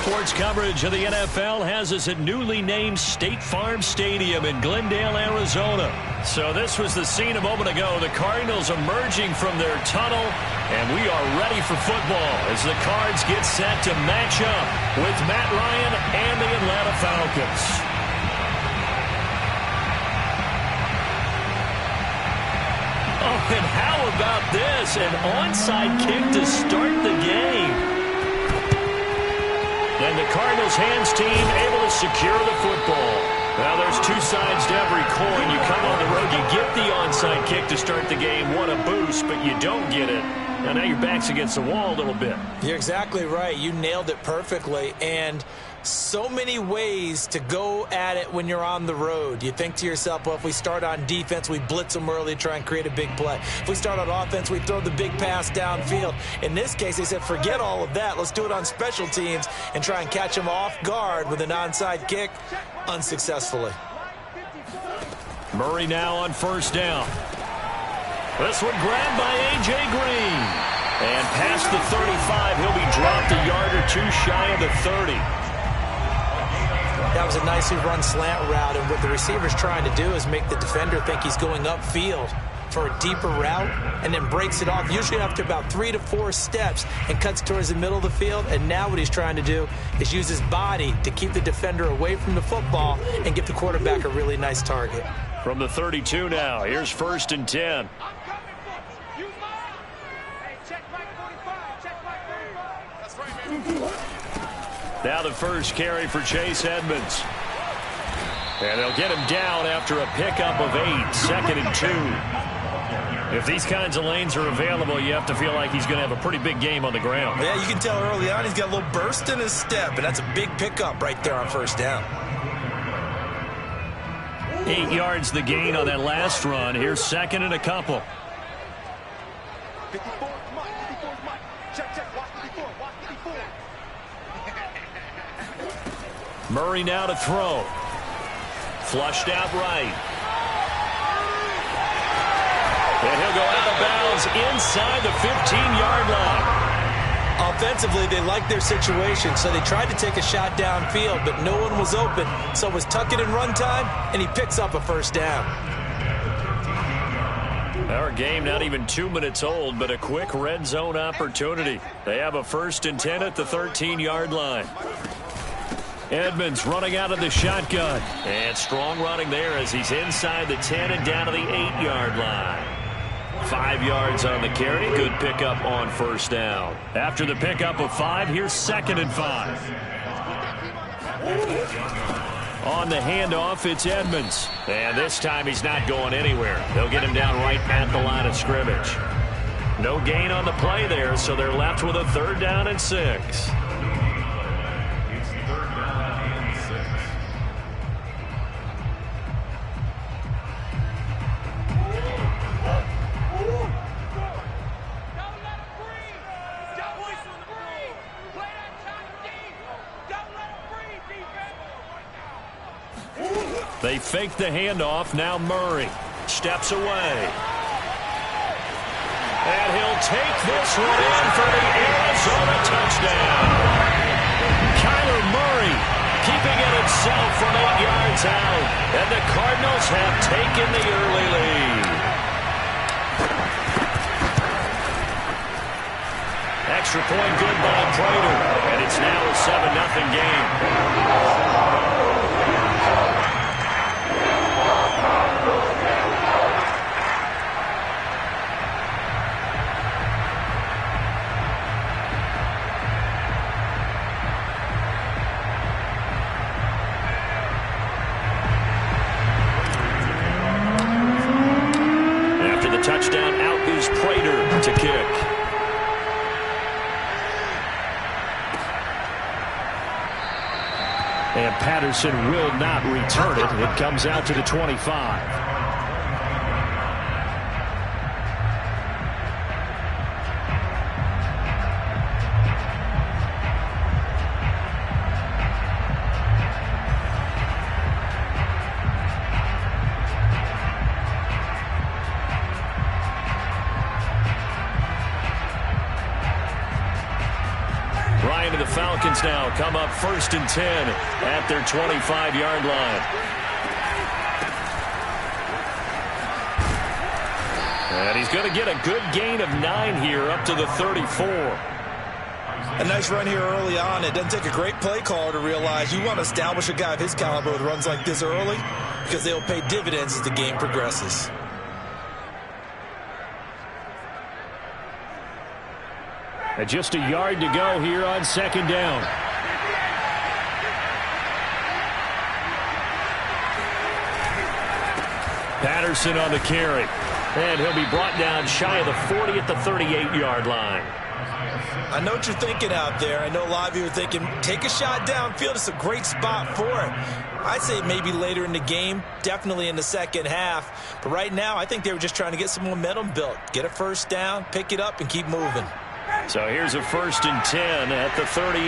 Sports coverage of the NFL has us at newly named State Farm Stadium in Glendale, Arizona. So this was the scene a moment ago. The Cardinals emerging from their tunnel, and we are ready for football as the Cards get set to match up with Matt Ryan and the Atlanta Falcons. Oh, and how about this? An onside kick to start the game. And the Cardinals hands team able to secure the football. Now there's two sides to every coin. You come on the road, you get the onside kick to start the game. What a boost, but you don't get it. And now your back's against the wall a little bit. You're exactly right. You nailed it perfectly. And so many ways to go at it when you're on the road. You think to yourself, well, if we start on defense, we blitz them early, try and create a big play. If we start on offense, we throw the big pass downfield. In this case, they said, forget all of that. Let's do it on special teams and try and catch them off guard with an onside kick unsuccessfully. Murray now on first down. This one grabbed by A.J. Green. And past the 35, he'll be dropped a yard or two shy of the 30. That was a nicely run slant route, and what the receiver's trying to do is make the defender think he's going upfield for a deeper route and then breaks it off, usually after about 3 to 4 steps, and cuts towards the middle of the field. And now what he's trying to do is use his body to keep the defender away from the football and give the quarterback a really nice target. From the 32 now, here's 1st and 10. Now the first carry for Chase Edmonds. And they'll get him down after a pickup of 8, 2nd and 2. If these kinds of lanes are available, you have to feel like he's going to have a pretty big game on the ground. Yeah, you can tell early on he's got a little burst in his step, and that's a big pickup right there on first down. 8 yards the gain on that last run. Here's 2nd and a couple. Murray now to throw. Flushed out right. And he'll go out of bounds inside the 15-yard line. Offensively, they liked their situation, so they tried to take a shot downfield, but no one was open. So it was tuck it and run time, and he picks up a first down. Our game not even 2 minutes old, but a quick red zone opportunity. They have a 1st and 10 at the 13-yard line. Edmonds running out of the shotgun. And strong running there as he's inside the 10 and down to the 8-yard line. 5 yards on the carry. Good pickup on first down. After the pickup of 5, here's 2nd and 5. On the handoff, it's Edmonds. And this time he's not going anywhere. They'll get him down right at the line of scrimmage. No gain on the play there, so they're left with a 3rd down and 6. They fake the handoff. Now Murray steps away. And he'll take this one in for the Arizona touchdown. Kyler Murray keeping it himself from 8 yards out. And the Cardinals have taken the early lead. Extra point good by Prater. And it's now a 7-0 game. Touchdown, out is Prater to kick. And Patterson will not return it. It comes out to the 25. Falcons now come up 1st and 10 at their 25-yard line. And he's going to get a good gain of 9 here up to the 34. A nice run here early on. It doesn't take a great play caller to realize you want to establish a guy of his caliber with runs like this early because they'll pay dividends as the game progresses. And just a yard to go here on 2nd down. Patterson on the carry. And he'll be brought down shy of the 40 at the 38-yard line. I know what you're thinking out there. I know a lot of you are thinking, take a shot downfield. It's a great spot for it. I'd say maybe later in the game, definitely in the second half. But right now, I think they were just trying to get some momentum built. Get a first down, pick it up, and keep moving. So here's a 1st and 10 at the 38.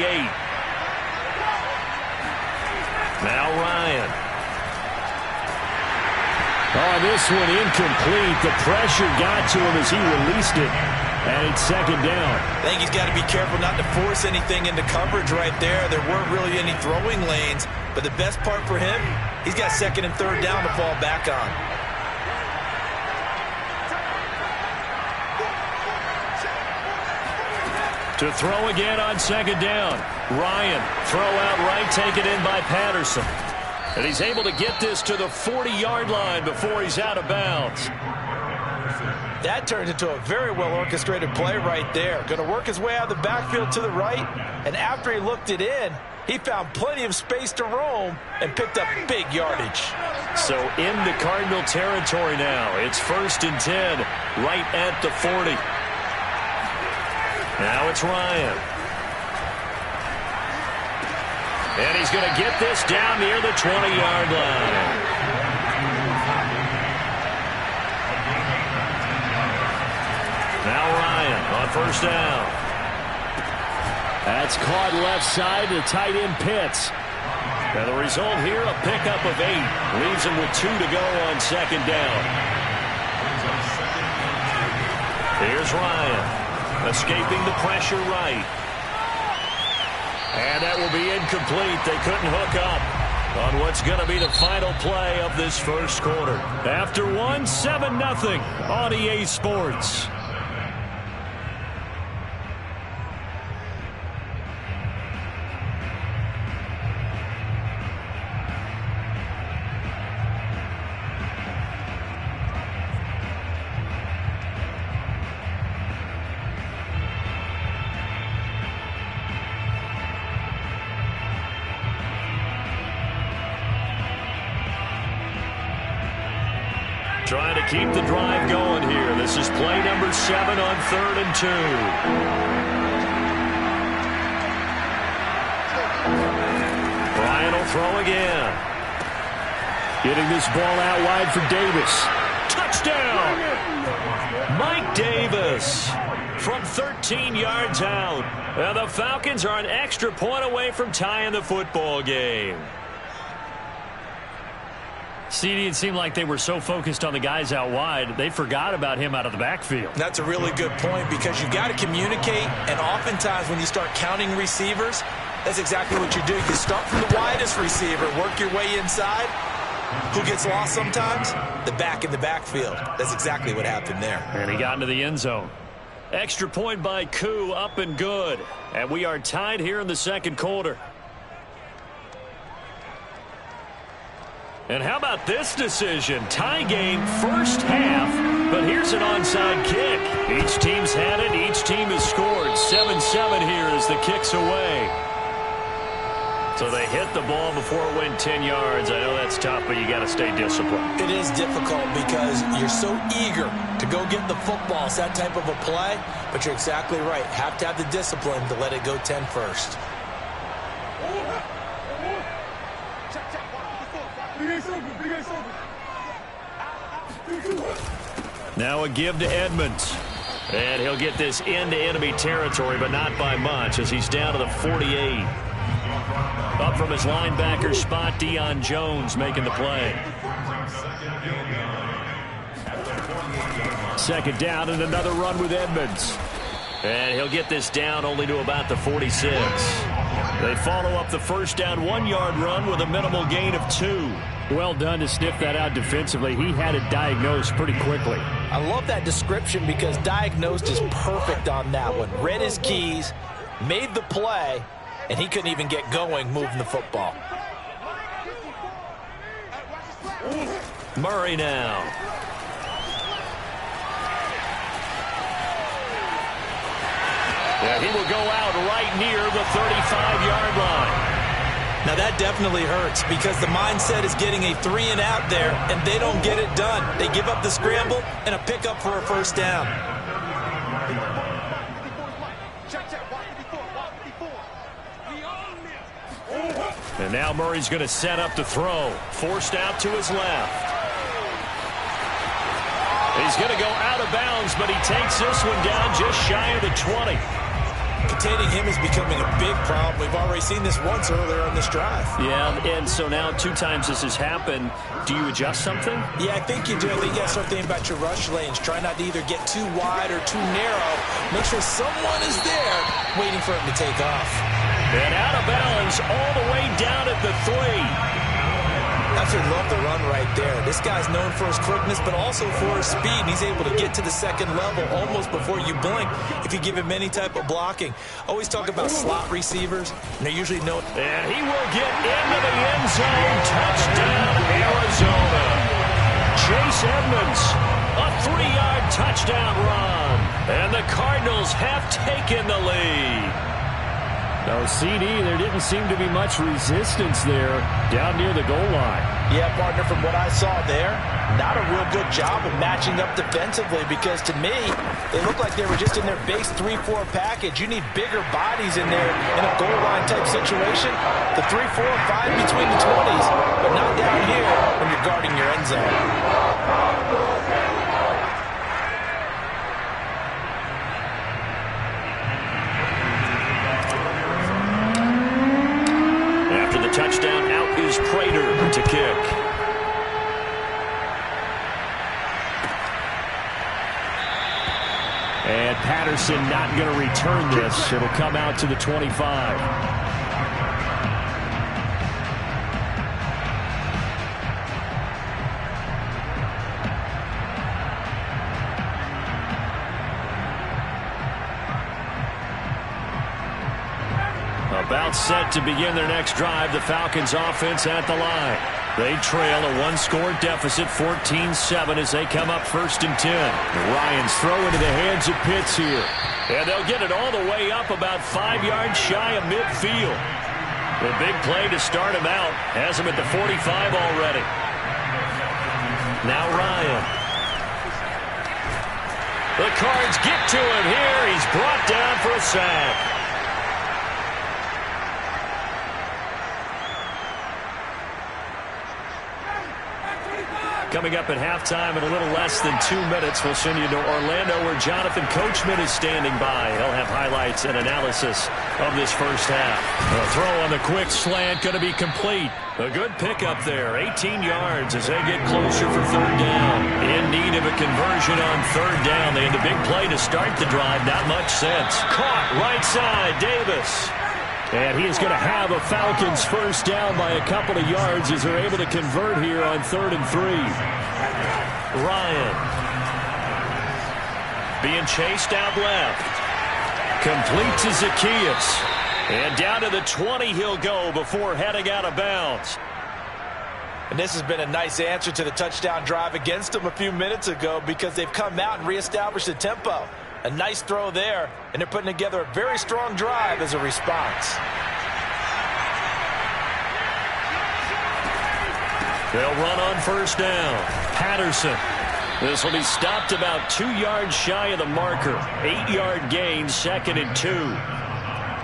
Now Ryan. Oh, this one incomplete. The pressure got to him as he released it. And it's 2nd down. I think he's got to be careful not to force anything into coverage right there. There weren't really any throwing lanes. But the best part for him, he's got 2nd and 3rd down to fall back on. To throw again on 2nd down. Ryan, throw out right, taken in by Patterson. And he's able to get this to the 40-yard line before he's out of bounds. That turned into a very well-orchestrated play right there. Going to work his way out of the backfield to the right. And after he looked it in, he found plenty of space to roam and picked up big yardage. So in the Cardinal territory now. It's 1st and 10 right at the 40. Now it's Ryan. And he's going to get this down near the 20-yard line. Now Ryan on 1st down. That's caught left side to tight end Pitts. And the result here, a pickup of 8. Leaves him with 2 to go on 2nd down. Here's Ryan, escaping the pressure right. And that will be incomplete. They couldn't hook up on what's going to be the final play of this first quarter. After one, 7-0 on EA Sports. Trying to keep the drive going here. This is play number 7 on 3rd and 2. Ryan will throw again. Getting this ball out wide for Davis. Touchdown! Mike Davis from 13 yards out. And the Falcons are an extra point away from tying the football game. CD, it seemed like they were so focused on the guys out wide, they forgot about him out of the backfield. That's a really good point because you've got to communicate, and oftentimes when you start counting receivers, that's exactly what you do. You start from the widest receiver, work your way inside. Who gets lost sometimes? The back in the backfield. That's exactly what happened there. And he got into the end zone. Extra point by Koo, up and good. And we are tied here in the second quarter. And how about this decision? Tie game first half, but here's an onside kick. Each team's had it. Each team has scored. 7-7 here as the kick's away. So they hit the ball before it went 10 yards. I know that's tough, but you got to stay disciplined. It is difficult because you're so eager to go get the football. It's that type of a play, but you're exactly right. Have to have the discipline to let it go 10 first. Now a give to Edmonds. And he'll get this into enemy territory, but not by much as he's down to the 48. Up from his linebacker spot, Deion Jones making the play. Second down and another run with Edmonds. And he'll get this down only to about the 46. They follow up the first down 1-yard run with a minimal gain of 2. Well done to sniff that out defensively. He had it diagnosed pretty quickly. I love that description because diagnosed is perfect on that one. Read his keys, made the play, and he couldn't even get going moving the football. Murray now. Yeah, he will go out right near the 35-yard line. Now that definitely hurts because the mindset is getting a 3-and-out there, and they don't get it done. They give up the scramble and a pickup for a first down. And now Murray's going to set up to throw. Forced out to his left. He's going to go out of bounds, but he takes this one down just shy of the 20. Containing him is becoming a big problem. We've already seen this once earlier on this drive. Yeah, and so now 2 times this has happened. Do you adjust something? Yeah, I think you do. I think you got to start thinking about your rush lanes. Try not to either get too wide or too narrow. Make sure someone is there waiting for him to take off. And out of bounds all the way down at the 3. Absolutely love the run right there. This guy's known for his quickness, but also for his speed. And he's able to get to the second level almost before you blink if you give him any type of blocking. Always talk about slot receivers, and they're usually known. And he will get into the end zone. Touchdown, Arizona. Chase Edmonds, a 3-yard touchdown run. And the Cardinals have taken the lead. No, CD, there didn't seem to be much resistance there down near the goal line. Yeah, partner, from what I saw there, not a real good job of matching up defensively because to me, they look like they were just in their base 3-4 package. You need bigger bodies in there in a goal line type situation. The 3-4 fine between the 20s, but not down here when you're guarding your end zone. Touchdown, out is Prater to kick. And Patterson not going to return this. It'll come out to the 25. About set to begin their next drive, the Falcons offense at the line. They trail a 1-score deficit, 14-7 as they come up 1st and 10. Ryan's throw into the hands of Pitts here. And they'll get it all the way up about 5 yards shy of midfield. The big play to start him out has him at the 45 already. Now Ryan. The Cards get to him here. He's brought down for a sack. Coming up at halftime in a little less than 2 minutes, we'll send you to Orlando where Jonathan Coachman is standing by. He'll have highlights and analysis of this first half. A throw on the quick slant going to be complete. A good pickup there, 18 yards as they get closer for 3rd down. In need of a conversion on 3rd down. They had the big play to start the drive, not much sense. Caught right side, Davis. And he is going to have a Falcons first down by a couple of yards as they're able to convert here on 3rd and 3. Ryan. Being chased out left. Complete to Zacchaeus. And down to the 20 he'll go before heading out of bounds. And this has been a nice answer to the touchdown drive against them a few minutes ago because they've come out and reestablished the tempo. A nice throw there, and they're putting together a very strong drive as a response. They'll run on 1st down. Patterson. This will be stopped about 2 yards shy of the marker. 8-yard gain, 2nd and 2.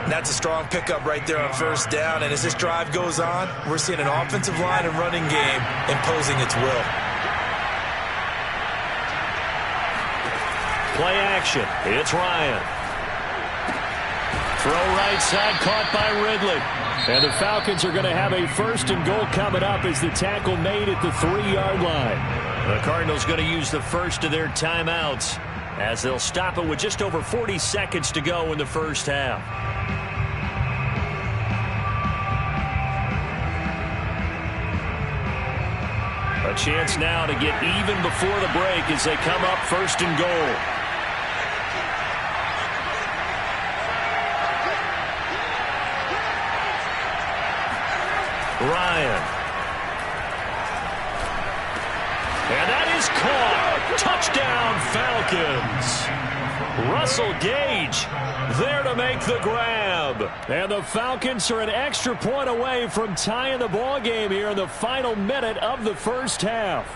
That's a strong pickup right there on 1st down, and as this drive goes on, we're seeing an offensive line and running game imposing its will. Play action. It's Ryan. Throw right side, caught by Ridley. And the Falcons are going to have a 1st and goal coming up as the tackle made at the 3-yard line. The Cardinals going to use the first of their timeouts as they'll stop it with just over 40 seconds to go in the first half. A chance now to get even before the break as they come up first and goal. Ryan. And that is caught. Touchdown, Falcons. Russell Gage there to make the grab. And the Falcons are an extra point away from tying the ball game here in the final minute of the first half.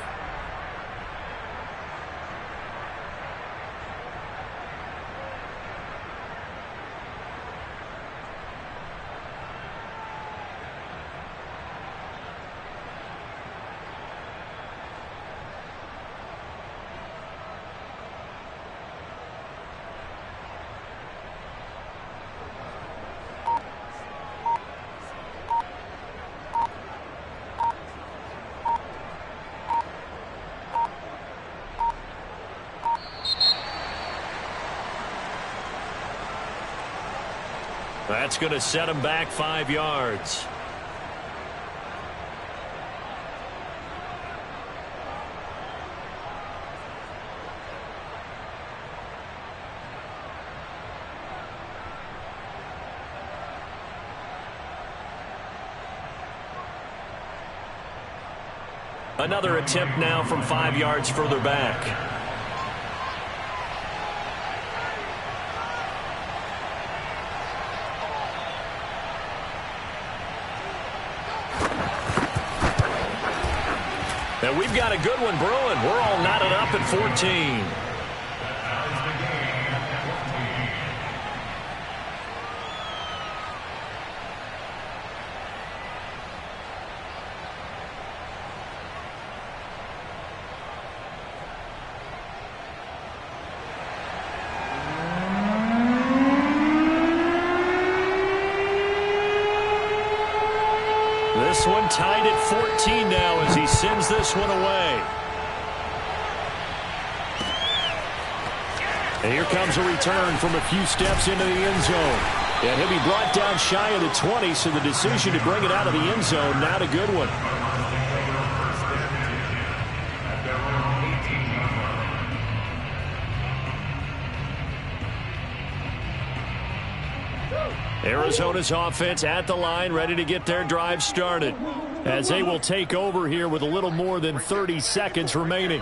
That's going to set him back 5 yards. Another attempt now from 5 yards further back. And we've got a good one brewing. We're all knotted up at 14. This one tied at 14 now as he sends this one away. And here comes a return from a few steps into the end zone. And he'll be brought down shy of the 20, so the decision to bring it out of the end zone, not a good one. Arizona's offense at the line, ready to get their drive started, as they will take over here with a little more than 30 seconds remaining.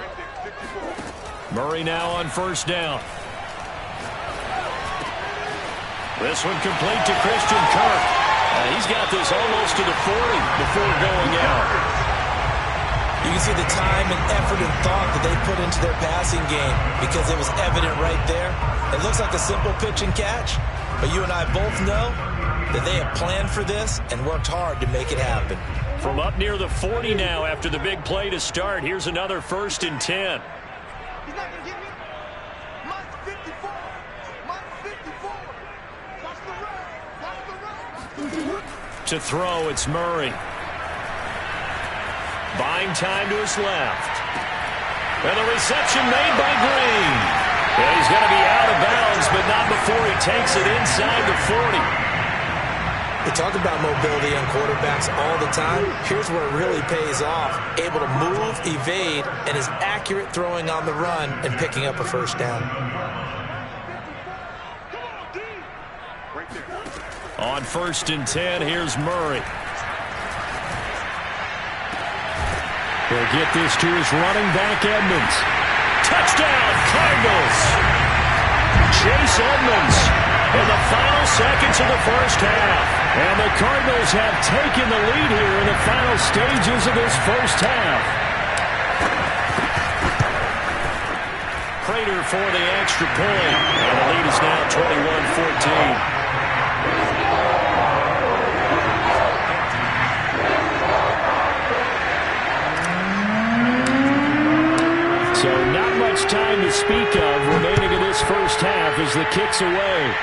Murray now on first down. This one complete to Christian Kirk. He's got this almost to the 40 before going out. You can see the time and effort and thought that they put into their passing game because it was evident right there. It looks like a simple pitch and catch, but you and I both know that they have planned for this and worked hard to make it happen. From up near the 40 now after the big play to start, here's another 1st and 10. He's not going to get me. Mine's 54. Mine's 54. Watch the run. Watch the run. To throw, it's Murray. Buying time to his left. And the reception made by Green. Yeah, he's going to be out of bounds, but not before he takes it inside the 40. We talk about mobility on quarterbacks all the time. Here's where it really pays off. Able to move, evade, and is accurate throwing on the run and picking up a first down. On 1st and 10, here's Murray. He'll get this to his running back, Edmonds. Touchdown, Cardinals! Chase Edmonds in the final seconds of the first half. And the Cardinals have taken the lead here in the final stages of this first half. Prater for the extra point. And the lead is now 21-14. So not much time to speak of remaining in this first half as the kick's away.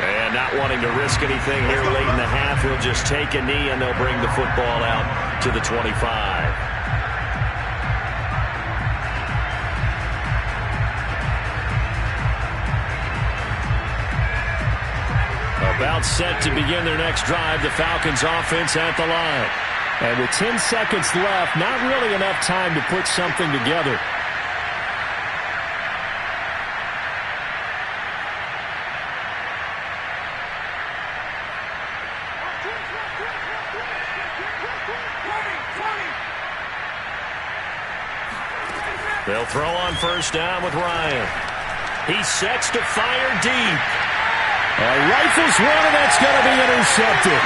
And not wanting to risk anything here late in the half, he'll just take a knee and they'll bring the football out to the 25. About About set to begin their next drive, the Falcons offense at the line. And with 10 seconds left, not really enough time to put something together. They'll throw on first down with Ryan. He sets to fire deep. Rifles one, and that's going to be intercepted.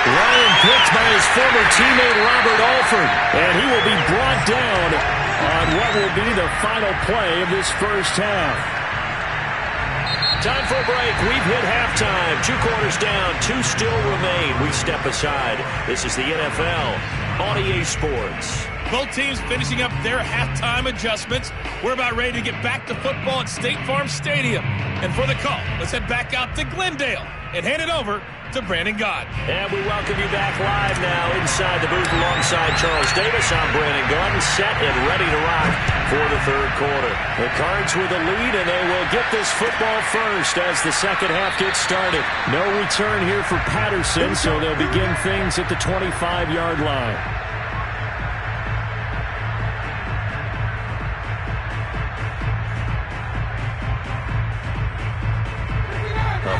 Ryan picked by his former teammate Robert Alford. And he will be brought down on what will be the final play of this first half. Time for a break. We've hit halftime. 2 quarters down. 2 still remain. We step aside. This is the NFL on EA Sports. Both teams finishing up their halftime adjustments. We're about ready to get back to football at State Farm Stadium. And for the call, let's head back out to Glendale and hand it over to Brandon Gott. And we welcome you back live now inside the booth alongside Charles Davis. I'm Brandon Gott, set and ready to rock for the third quarter. The Cards with a lead, and they will get this football first as the second half gets started. No return here for Patterson, so they'll begin things at the 25-yard line.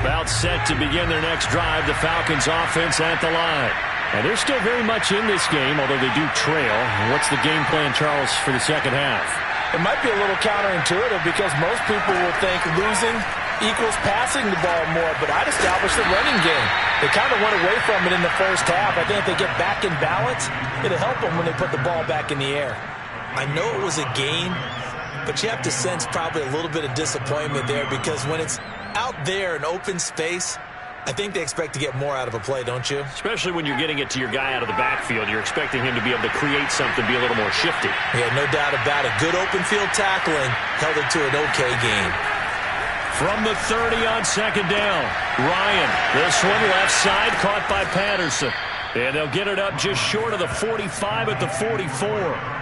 About set to begin their next drive, the Falcons offense at the line. And they're still very much in this game, although they do trail. What's the game plan, Charles, for the second half? It might be a little counterintuitive because most people will think losing equals passing the ball more, but I'd establish the running game. They kind of went away from it in the first half. I think if they get back in balance, it'll help them when they put the ball back in the air. I know it was a game, but you have to sense probably a little bit of disappointment there because when it's out there in open space, I think they expect to get more out of a play, don't you? Especially when you're getting it to your guy out of the backfield. You're expecting him to be able to create something, be a little more shifty. Yeah, no doubt about it. Good open field tackling held it to an okay game. From the 30 on second down, Ryan. This one left side caught by Patterson. And they'll get it up just short of the 45 at the 44.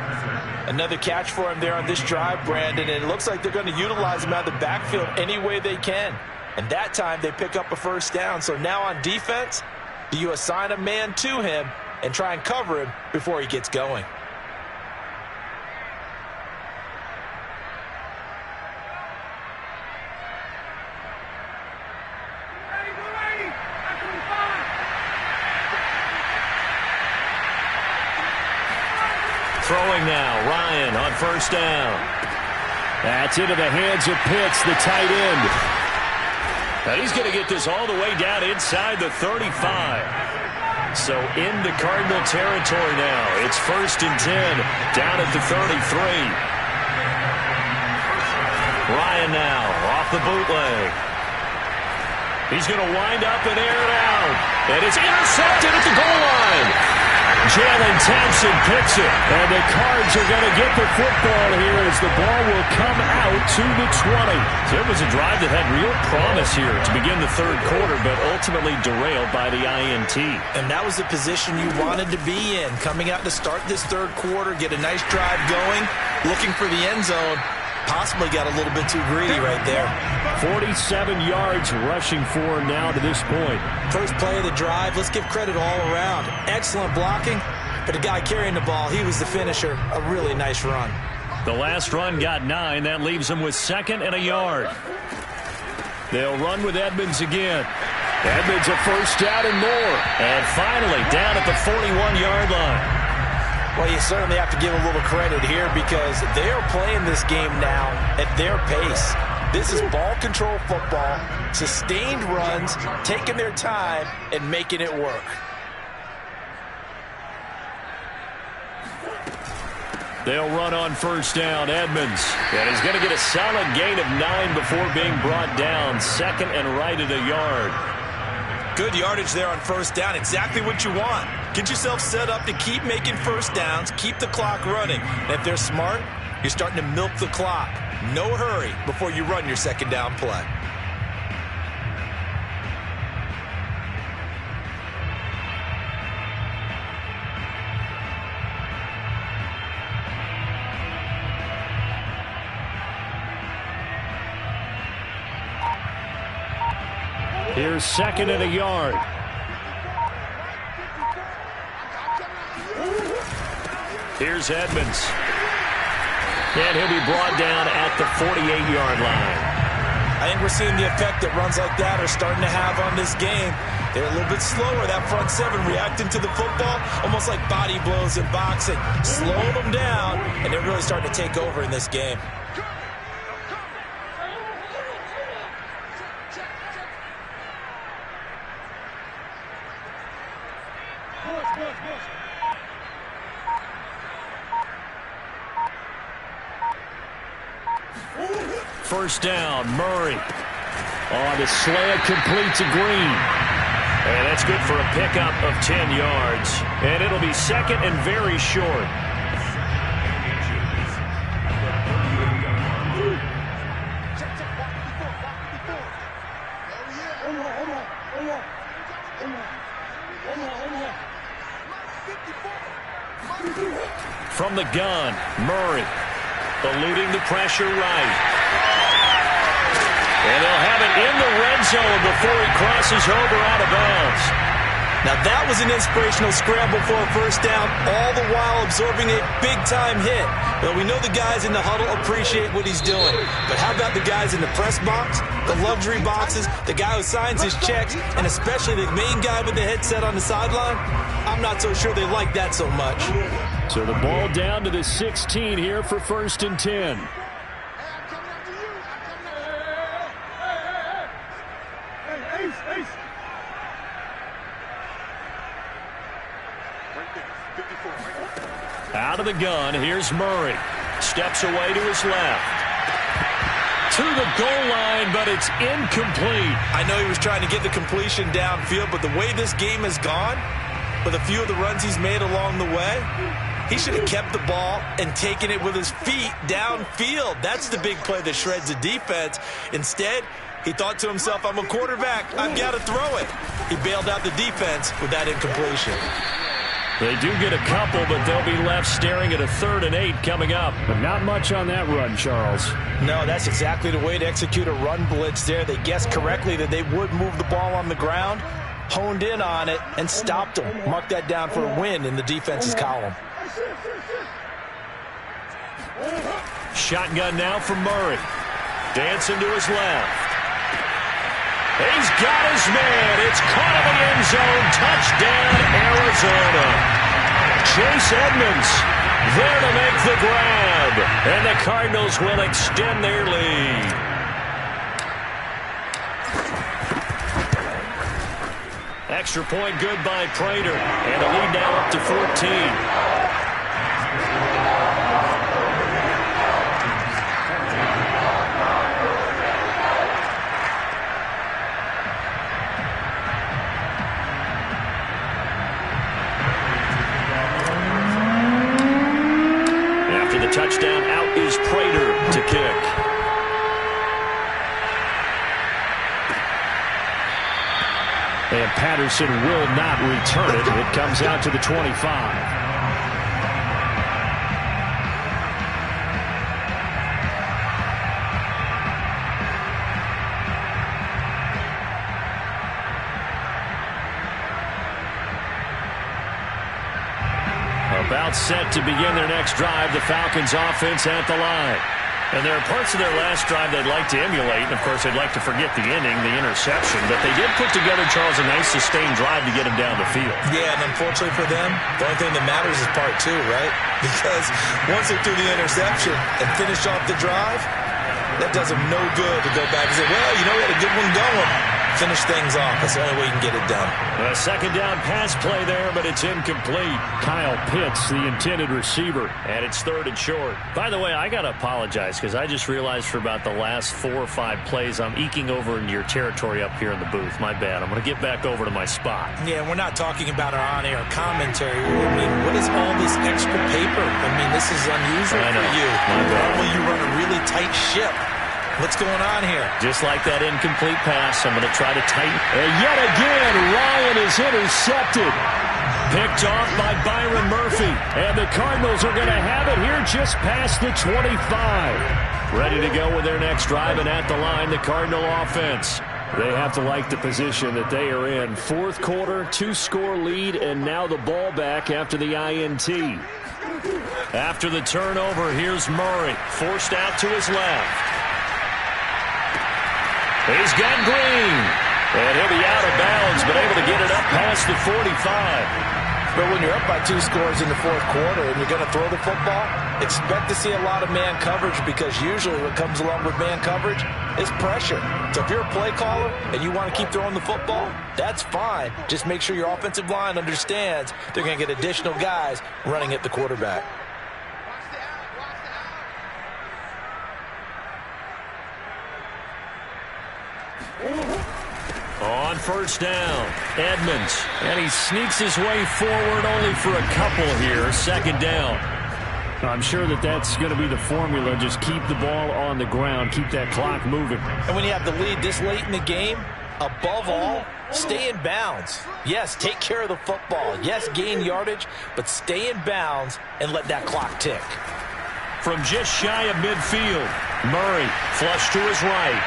Another catch for him there on this drive, Brandon, and it looks like they're going to utilize him out of the backfield any way they can. And that time they pick up a first down. So now on defense, do you assign a man to him and try and cover him before he gets going? Throwing now, Ryan on first down. That's into the hands of Pitts, the tight end. And he's going to get this all the way down inside the 35. So into Cardinal territory now. It's 1st and 10 down at the 33. Ryan now off the bootleg. He's going to wind up and air it out. And it's intercepted at the goal line. Jalen Thompson picks it, and the Cards are going to get the football here as the ball will come out to the 20. So it was a drive that had real promise here to begin the third quarter, but ultimately derailed by the INT. And that was the position you wanted to be in, coming out to start this third quarter, get a nice drive going, looking for the end zone. Possibly got a little bit too greedy right there. 47 yards rushing for him now to this point. First play of the drive, let's give credit all around. Excellent blocking, but the guy carrying the ball, he was the finisher. A really nice run. The last run got 9. That leaves them with 2nd and a yard. They'll run with Edmonds again. Edmonds a first down and more. And finally down at the 41-yard line. Well, you certainly have to give a little credit here because they are playing this game now at their pace. This is ball control football, sustained runs, taking their time and making it work. They'll run on first down, Edmonds. And he's going to get a solid gain of 9 before being brought down. 2nd and right at a yard. Good yardage there on first down. Exactly what you want. Get yourself set up to keep making first downs, keep the clock running. And if they're smart, you're starting to milk the clock. No hurry before you run your second down play. Here's 2nd and a yard. Here's Edmonds. And he'll be brought down at the 48-yard line. I think we're seeing the effect that runs like that are starting to have on this game. They're a little bit slower, that front seven, reacting to the football, almost like body blows in boxing. Slowing them down, and they're really starting to take over in this game. First down, Murray. On the slant, complete to Green. And that's good for a pickup of 10 yards. And it'll be 2nd and very short. From the gun, Murray. Eluding the pressure right. And they'll have it in the red zone before he crosses over out of bounds. Now that was an inspirational scramble for a first down, all the while absorbing a big-time hit. Well, we know the guys in the huddle appreciate what he's doing. But how about the guys in the press box, the luxury boxes, the guy who signs his checks, and especially the main guy with the headset on the sideline? I'm not so sure they like that so much. So the ball down to the 16 here for 1st and 10. Out of the gun, here's Murray. Steps away to his left. To the goal line, but it's incomplete. I know he was trying to get the completion downfield, but the way this game has gone, with a few of the runs he's made along the way, he should have kept the ball and taken it with his feet downfield. That's the big play that shreds the defense. Instead, he thought to himself, I'm a quarterback. I've got to throw it. He bailed out the defense with that incompletion. They do get a couple, but they'll be left staring at a 3rd and 8 coming up. But not much on that run, Charles. No, that's exactly the way to execute a run blitz there. They guessed correctly that they would move the ball on the ground, honed in on it, and stopped them. Mark that down for a win in the defense's column. Shotgun now from Murray. Dancing to his left. He's got his man. It's caught in the end zone. Touchdown, Arizona. Chase Edmonds there to make the grab. And the Cardinals will extend their lead. Extra point good by Prater. And the lead now up to 14. Touchdown, out is Prater to kick. And Patterson will not return it. It comes out to the 25. About set to begin their next drive, the Falcons offense at the line. And there are parts of their last drive they'd like to emulate. And, of course, they'd like to forget the inning, the interception. But they did put together, Charles, a nice sustained drive to get them down the field. Yeah, and unfortunately for them, the only thing that matters is part 2, right? Because once they threw the interception and finished off the drive, that does them no good to go back and say, well, you know, we had a good one going. Finish things off. That's the only way you can get it done. A second down pass play there, but it's incomplete. Kyle Pitts, the intended receiver, and it's 3rd and short. By the way, I got to apologize because I just realized for about the last 4 or 5 plays, I'm eking over into your territory up here in the booth. My bad. I'm going to get back over to my spot. Yeah, we're not talking about our on-air commentary. I mean, what is all this extra paper? I mean, this is unusual for you. Normally you run a really tight ship. What's going on here? Just like that incomplete pass, I'm going to try to tighten. And yet again, Ryan is intercepted. Picked off by Byron Murphy. And the Cardinals are going to have it here just past the 25. Ready to go with their next drive, and at the line, the Cardinal offense. They have to like the position that they are in. Fourth quarter, 2-score lead, and now the ball back after the INT. After the turnover, here's Murray, forced out to his left. He's got Green, and he'll be out of bounds, but able to get it up past the 45. But when you're up by 2 scores in the fourth quarter and you're going to throw the football, expect to see a lot of man coverage, because usually what comes along with man coverage is pressure. So if you're a play caller and you want to keep throwing the football, that's fine. Just make sure your offensive line understands they're going to get additional guys running at the quarterback. On first down, Edmonds, and he sneaks his way forward only for a couple here. Second down. I'm sure that's going to be the formula. Just keep the ball on the ground, keep that clock moving. And when you have the lead this late in the game, above all, stay in bounds. Yes, take care of the football. Yes, gain yardage, but stay in bounds and let that clock tick. From just shy of midfield, Murray flush to his right.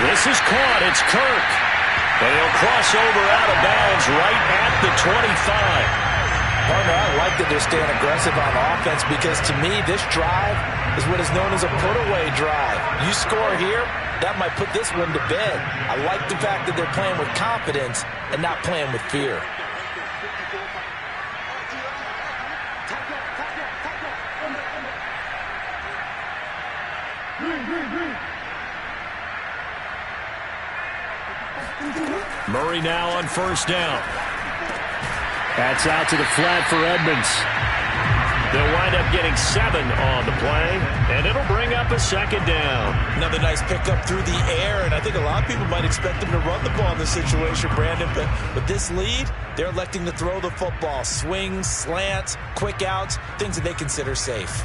This is caught. It's Kirk. But he'll cross over out of bounds right at the 25. Partner, I like that they're staying aggressive on offense, because to me, this drive is what is known as a put-away drive. You score here, that might put this one to bed. I like the fact that they're playing with confidence and not playing with fear. Murray now on first down. That's out to the flat for Edmonds. They'll wind up getting 7 on the play, and it'll bring up a second down. Another nice pickup through the air, and I think a lot of people might expect them to run the ball in this situation, Brandon, but with this lead, they're electing to throw the football. Swings, slants, quick outs, things that they consider safe.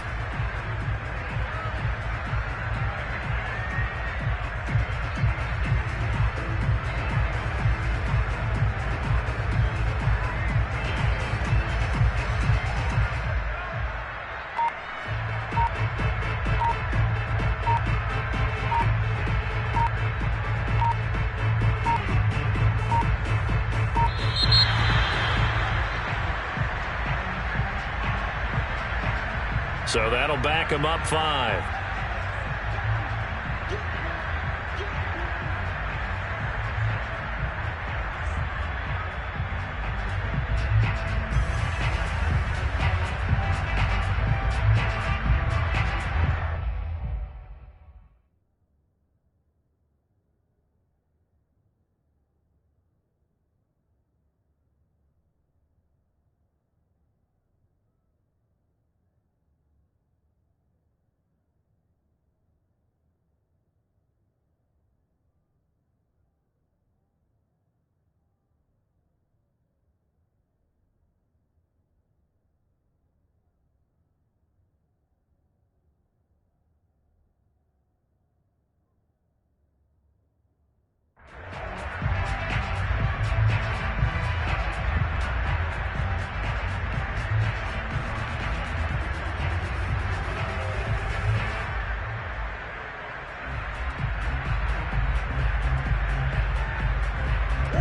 So that'll back him up 5.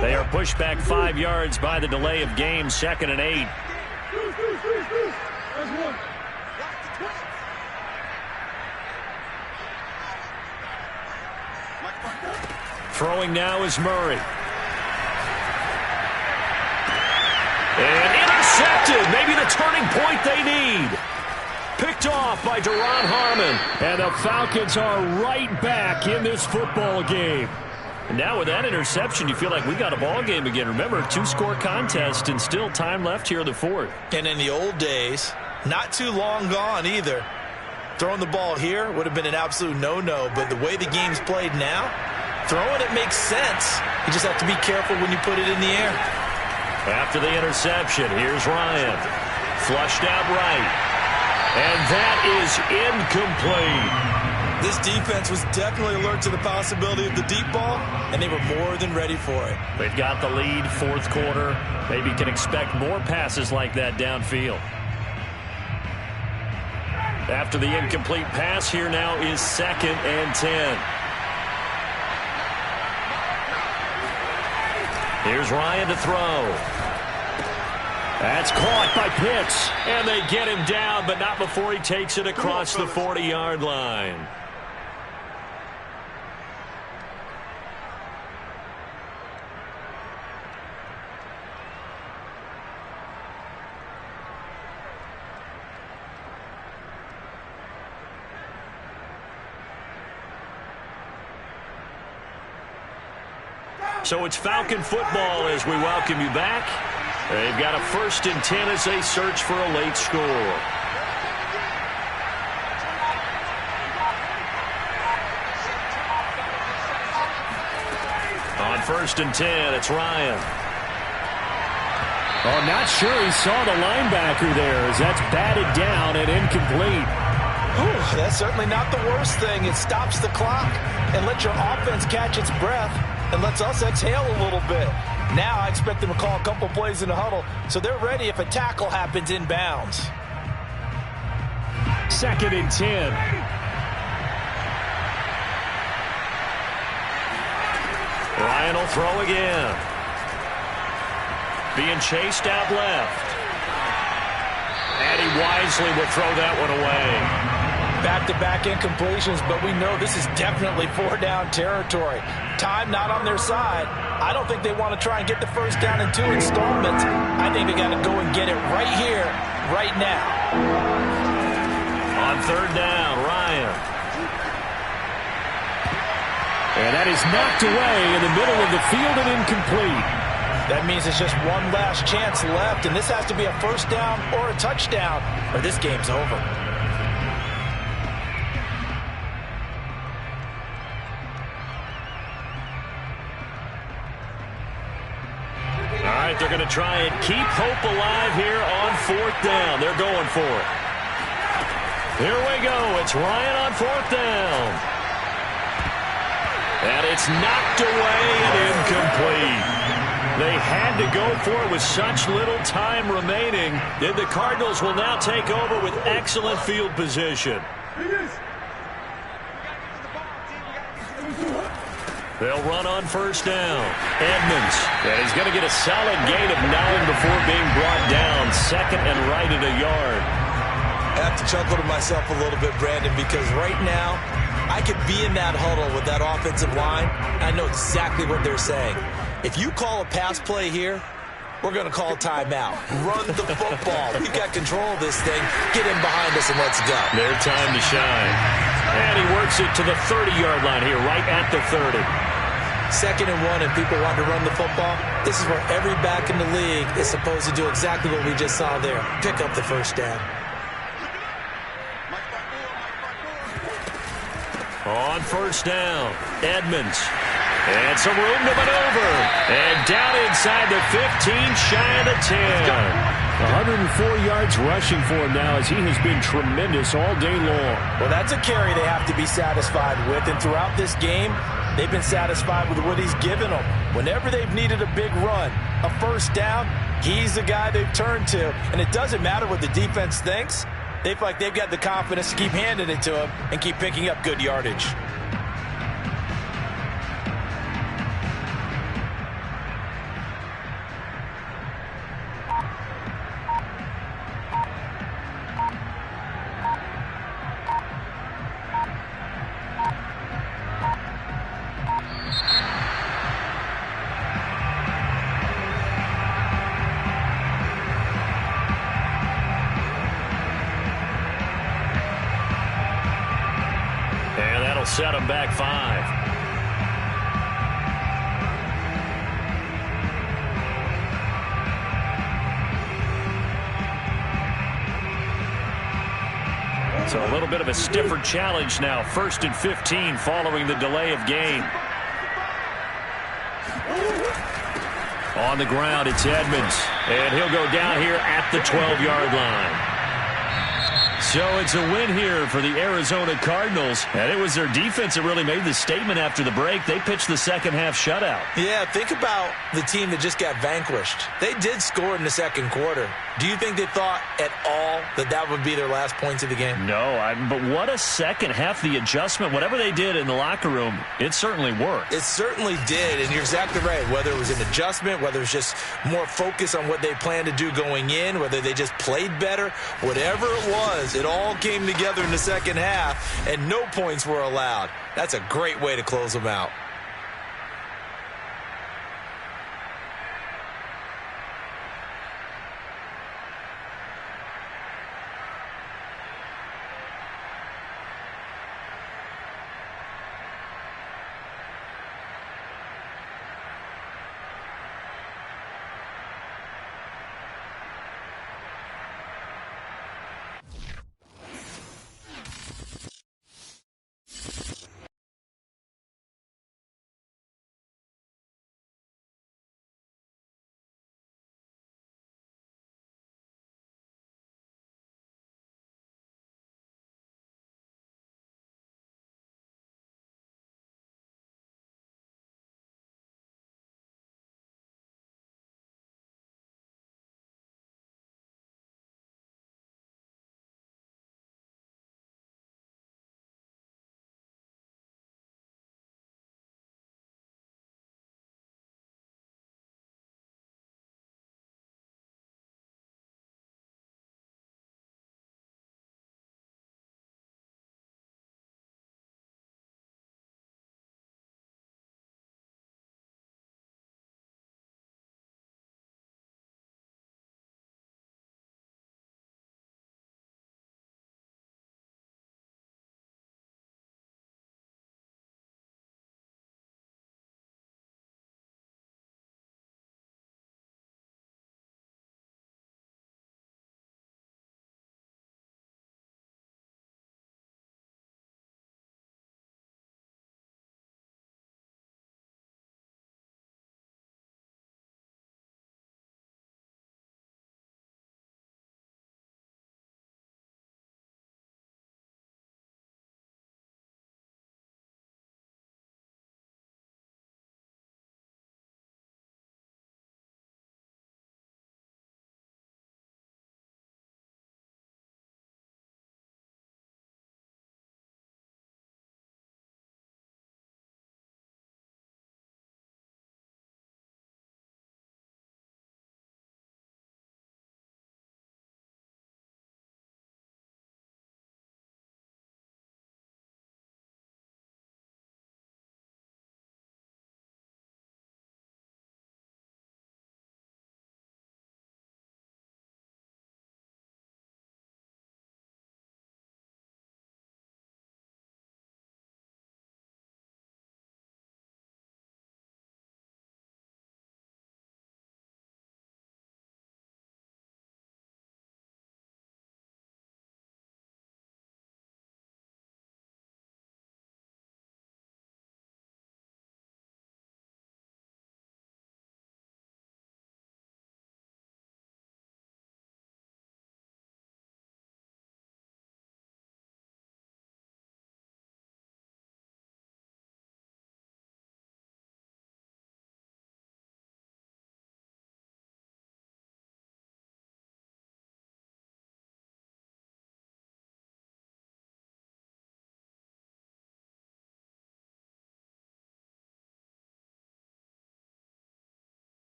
They are pushed back 5 yards by the delay of game. 2nd and 8. Throwing now is Murray. And intercepted. Maybe the turning point they need. Picked off by Duron Harmon. And the Falcons are right back in this football game. And now with that interception, you feel like we got a ball game again. Remember, 2-score contest and still time left here in the 4th. And in the old days, not too long gone either, throwing the ball here would have been an absolute no-no. But the way the game's played now, throwing it makes sense. You just have to be careful when you put it in the air. After the interception, here's Ryan. Flushed out right. And that is incomplete. This defense was definitely alert to the possibility of the deep ball, and they were more than ready for it. They've got the lead, 4th quarter. Maybe can expect more passes like that downfield. After the incomplete pass, here now is 2nd and 10. Here's Ryan to throw. That's caught by Pitts. And they get him down, but not before he takes it across the 40-yard line. So it's Falcon football as we welcome you back. They've got a 1st and 10 as they search for a late score. On 1st and 10, it's Ryan. Oh, not sure he saw the linebacker there as that's batted down and incomplete. Ooh, that's certainly not the worst thing. It stops the clock and lets your offense catch its breath and lets us exhale a little bit. Now I expect them to call a couple plays in the huddle so they're ready if a tackle happens inbounds. 2nd and 10. Ryan will throw again. Being chased out left. And he wisely will throw that one away. Back-to-back incompletions, but we know this is definitely 4-down territory. Time not on their side. I don't think they want to try and get the first down in 2 installments. I think they got to go and get it right here, right now. On 3rd down, Ryan. And that is knocked away in the middle of the field and incomplete. That means it's just one last chance left, and this has to be a 1st down or a touchdown, or this game's over. All right, they're going to try and keep hope alive here on 4th down. They're going for it. Here we go. It's Ryan on 4th down. And it's knocked away and incomplete. They had to go for it with such little time remaining. Then the Cardinals will now take over with excellent field position. They'll run on 1st down. Edmonds. And he's going to get a solid gain of 9 before being brought down. 2nd and right at a yard. I have to chuckle to myself a little bit, Brandon, because right now I could be in that huddle with that offensive line. I know exactly what they're saying. If you call a pass play here, we're going to call a timeout. Run the football. We've got control of this thing. Get in behind us and let's go. Their time to shine. And he works it to the 30-yard line here, right at the 30. 2nd and 1 and people want to run the football. This is where every back in the league is supposed to do exactly what we just saw there. Pick up the 1st down. On 1st down, Edmonds. And some room to maneuver. And down inside the 15, shy of the 10. 104 yards rushing for him now as he has been tremendous all day long. Well, that's a carry they have to be satisfied with. And throughout this game, they've been satisfied with what he's given them. Whenever they've needed a big run, a 1st down, he's the guy they've turned to. And it doesn't matter what the defense thinks. They feel like they've got the confidence to keep handing it to him and keep picking up good yardage. Set him back 5. So a little bit of a stiffer challenge now. 1st and 15 following the delay of game. On the ground, it's Edmonds. And he'll go down here at the 12-yard line. So it's a win here for the Arizona Cardinals, and it was their defense that really made the statement after the break. They pitched the second half shutout. Yeah, think about the team that just got vanquished. They did score in the second quarter. Do you think they thought at all that that would be their last points of the game? No, but what a second half. The adjustment, whatever they did in the locker room, it certainly worked. It certainly did, and you're exactly right. Whether it was an adjustment, whether it's just more focus on what they planned to do going in, whether they just played better, whatever it was, it all came together in the second half, and no points were allowed. That's a great way to close them out.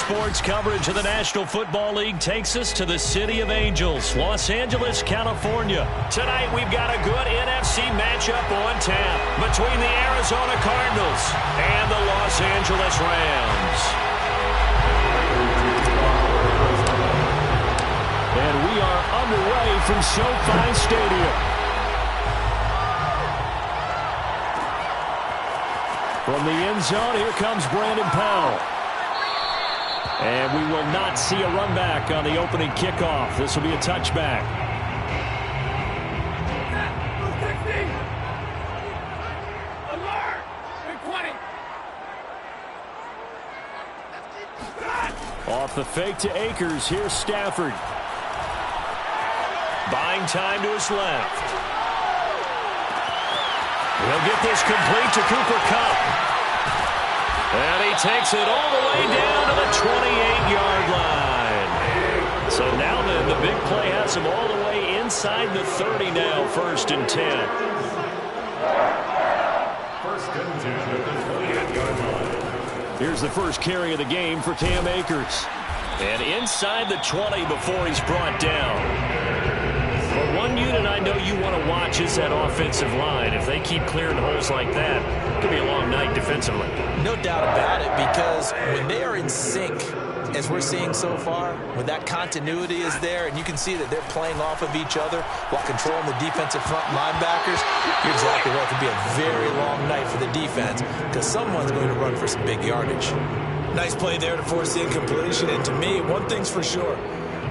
sports coverage of the National Football League takes us to the City of Angels, Los Angeles, California. Tonight we've got a good NFC matchup on tap between the Arizona Cardinals and the Los Angeles Rams. And we are underway from SoFi Stadium. From the end zone, here comes Brandon Powell. And we will not see a run back on the opening kickoff. This will be a touchback. Off the fake to Akers. Here's Stafford. Buying time to his left. He'll get this complete to Cooper Kupp. And he takes it all the way down to the 28-yard line. So now then, the big play has him all the way inside the 30 now, 1st and 10. 1st and 10 at the 28-yard line. Here's the first carry of the game for Cam Akers. And inside the 20 before he's brought down. But one unit I know you want to watch is that offensive line. If they keep clearing holes like that, it could be a long night defensively. No doubt about it, because when they are in sync, as we're seeing so far, when that continuity is there, and you can see that they're playing off of each other while controlling the defensive front linebackers, you're exactly right. It could be a very long night for the defense because someone's going to run for some big yardage. Nice play there to force the incompletion, and to me, one thing's for sure.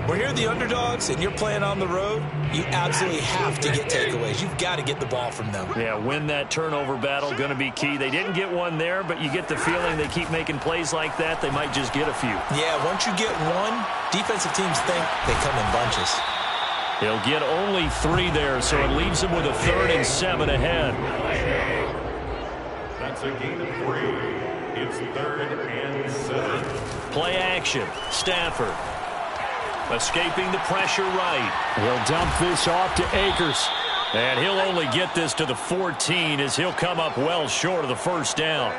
When you're the underdogs and you're playing on the road, you absolutely have to get takeaways. You've got to get the ball from them. Yeah, win that turnover battle, going to be key. They didn't get one there, but you get the feeling they keep making plays like that, they might just get a few. Yeah, once you get one, defensive teams think they come in bunches. He'll get only 3 there, so it leaves him with a 3rd and 7 ahead. That's a gain of 3. It's 3rd and 7. Play action. Stafford. Escaping the pressure right. He'll dump this off to Akers. And he'll only get this to the 14 as he'll come up well short of the 1st down.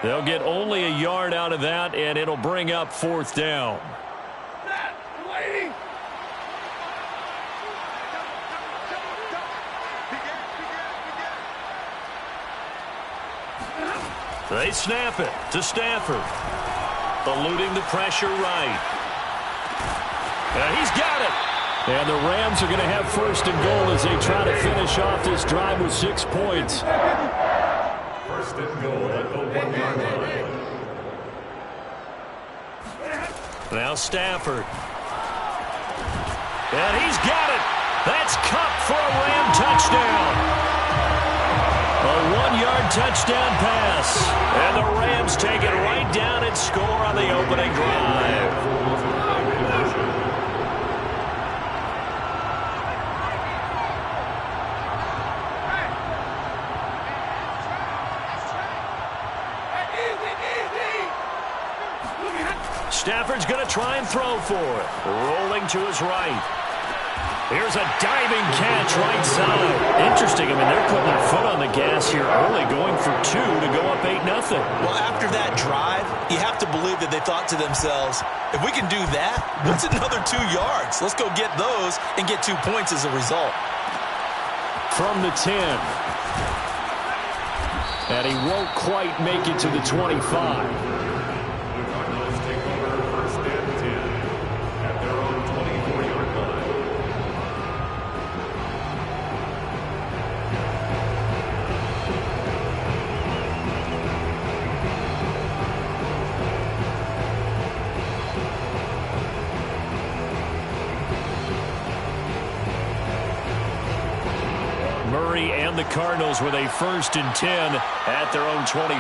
They'll get only a yard out of that, and it'll bring up 4th down. They snap it to Stafford. Eluding the pressure right. And he's got it. And the Rams are going to have 1st and goal as they try to finish off this drive with 6 points. 1st and goal at the 1-yard line. Now Stafford. And he's got it. That's Kupp for a Ram touchdown. A 1-yard touchdown pass. And the Rams take it right down and score on the opening drive. Stafford's going to try and throw for it. Rolling to his right. Here's a diving catch right side. Interesting. I mean, they're putting their foot on the gas here early, going for 2 to go up 8-0. Well, after that drive, you have to believe that they thought to themselves, if we can do that, what's another 2 yards? Let's go get those and get 2 points as a result. From the 10. And he won't quite make it to the 25. And the Cardinals with a 1st and 10 at their own 24.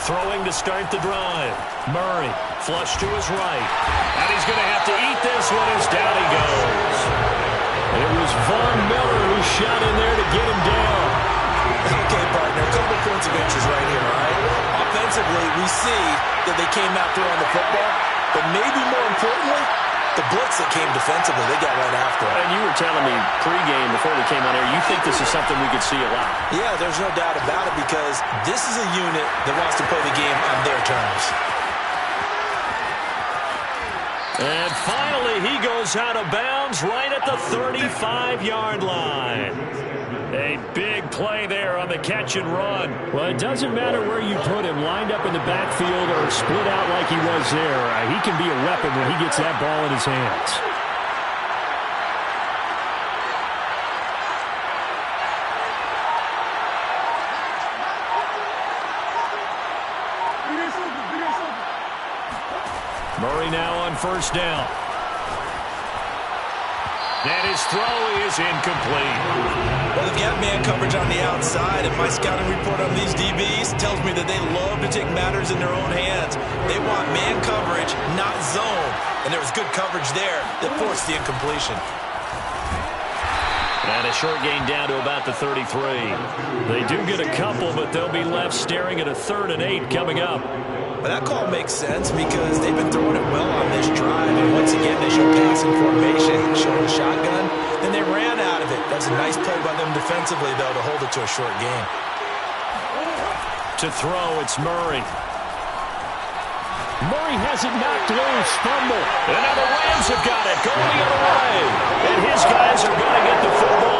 Throwing to start the drive. Murray, flush to his right. And he's going to have to eat this one as down he goes. It was Von Miller who shot in there to get him down. Okay, partner, a couple points of interest right here, all right? Offensively, we see that they came out throwing the football, but maybe more importantly, The blitz that came defensively, they got right after it. And you were telling me pregame before we came on air, you think this is something we could see a lot. Yeah, there's no doubt about it because this is a unit that wants to play the game on their terms. And finally, he goes out of bounds right at the 35-yard line. A big play there on the catch and run. Well, it doesn't matter where you put him, lined up in the backfield or split out like he was there. He can be a weapon when he gets that ball in his hands. Murray now on first down. And his throw is incomplete. Well, they've got man coverage on the outside, and my scouting report on these DBs tells me that they love to take matters in their own hands. They want man coverage, not zone. And there was good coverage there that forced the incompletion. And a short gain down to about the 33. They do get a couple, but they'll be left staring at a 3rd and 8 coming up. But that call makes sense because they've been throwing it well on this drive. And once again, they show passing formation, showing the shotgun. Then they ran out of it. That's a nice play by them defensively, though, to hold it to a short gain. To throw, it's Murray. Murray has it knocked loose. Fumble. And now the Rams have got it. Going the other way. And his guys are going to get the football.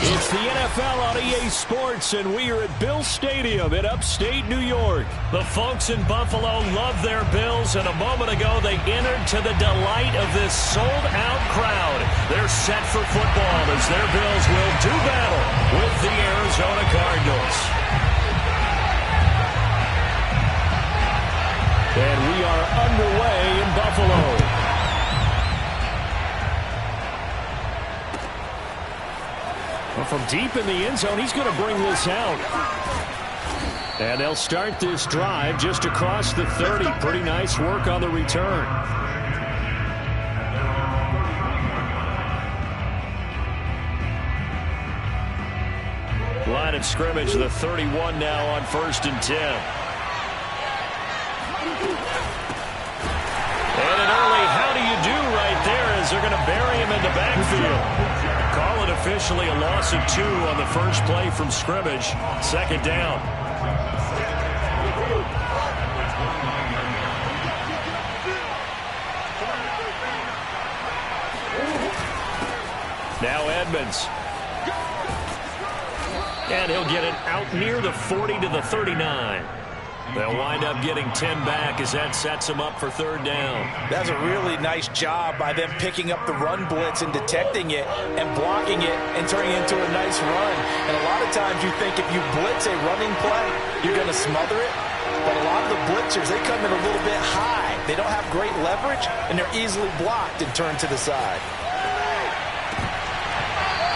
It's the NFL on EA Sports, and we are at Bill Stadium in upstate New York. The folks in Buffalo love their Bills, and a moment ago they entered to the delight of this sold-out crowd. They're set for football as their Bills will do battle with the Arizona Cardinals. And we are underway in Buffalo. Well, from deep in the end zone, he's going to bring this out. And they'll start this drive just across the 30. Pretty nice work on the return. Line of scrimmage, the 31 now on 1st and 10. And an early how do you do right there as they're going to bury him in the backfield. Call it officially a loss of 2 on the first play from scrimmage. 2nd down. Now Edmonds. And he'll get it out near the 40 to the 39. They'll wind up getting 10 back as that sets them up for 3rd down. That's a really nice job by them picking up the run blitz and detecting it and blocking it and turning it into a nice run. And a lot of times you think if you blitz a running play, you're going to smother it. But a lot of the blitzers, they come in a little bit high. They don't have great leverage, and they're easily blocked and turned to the side.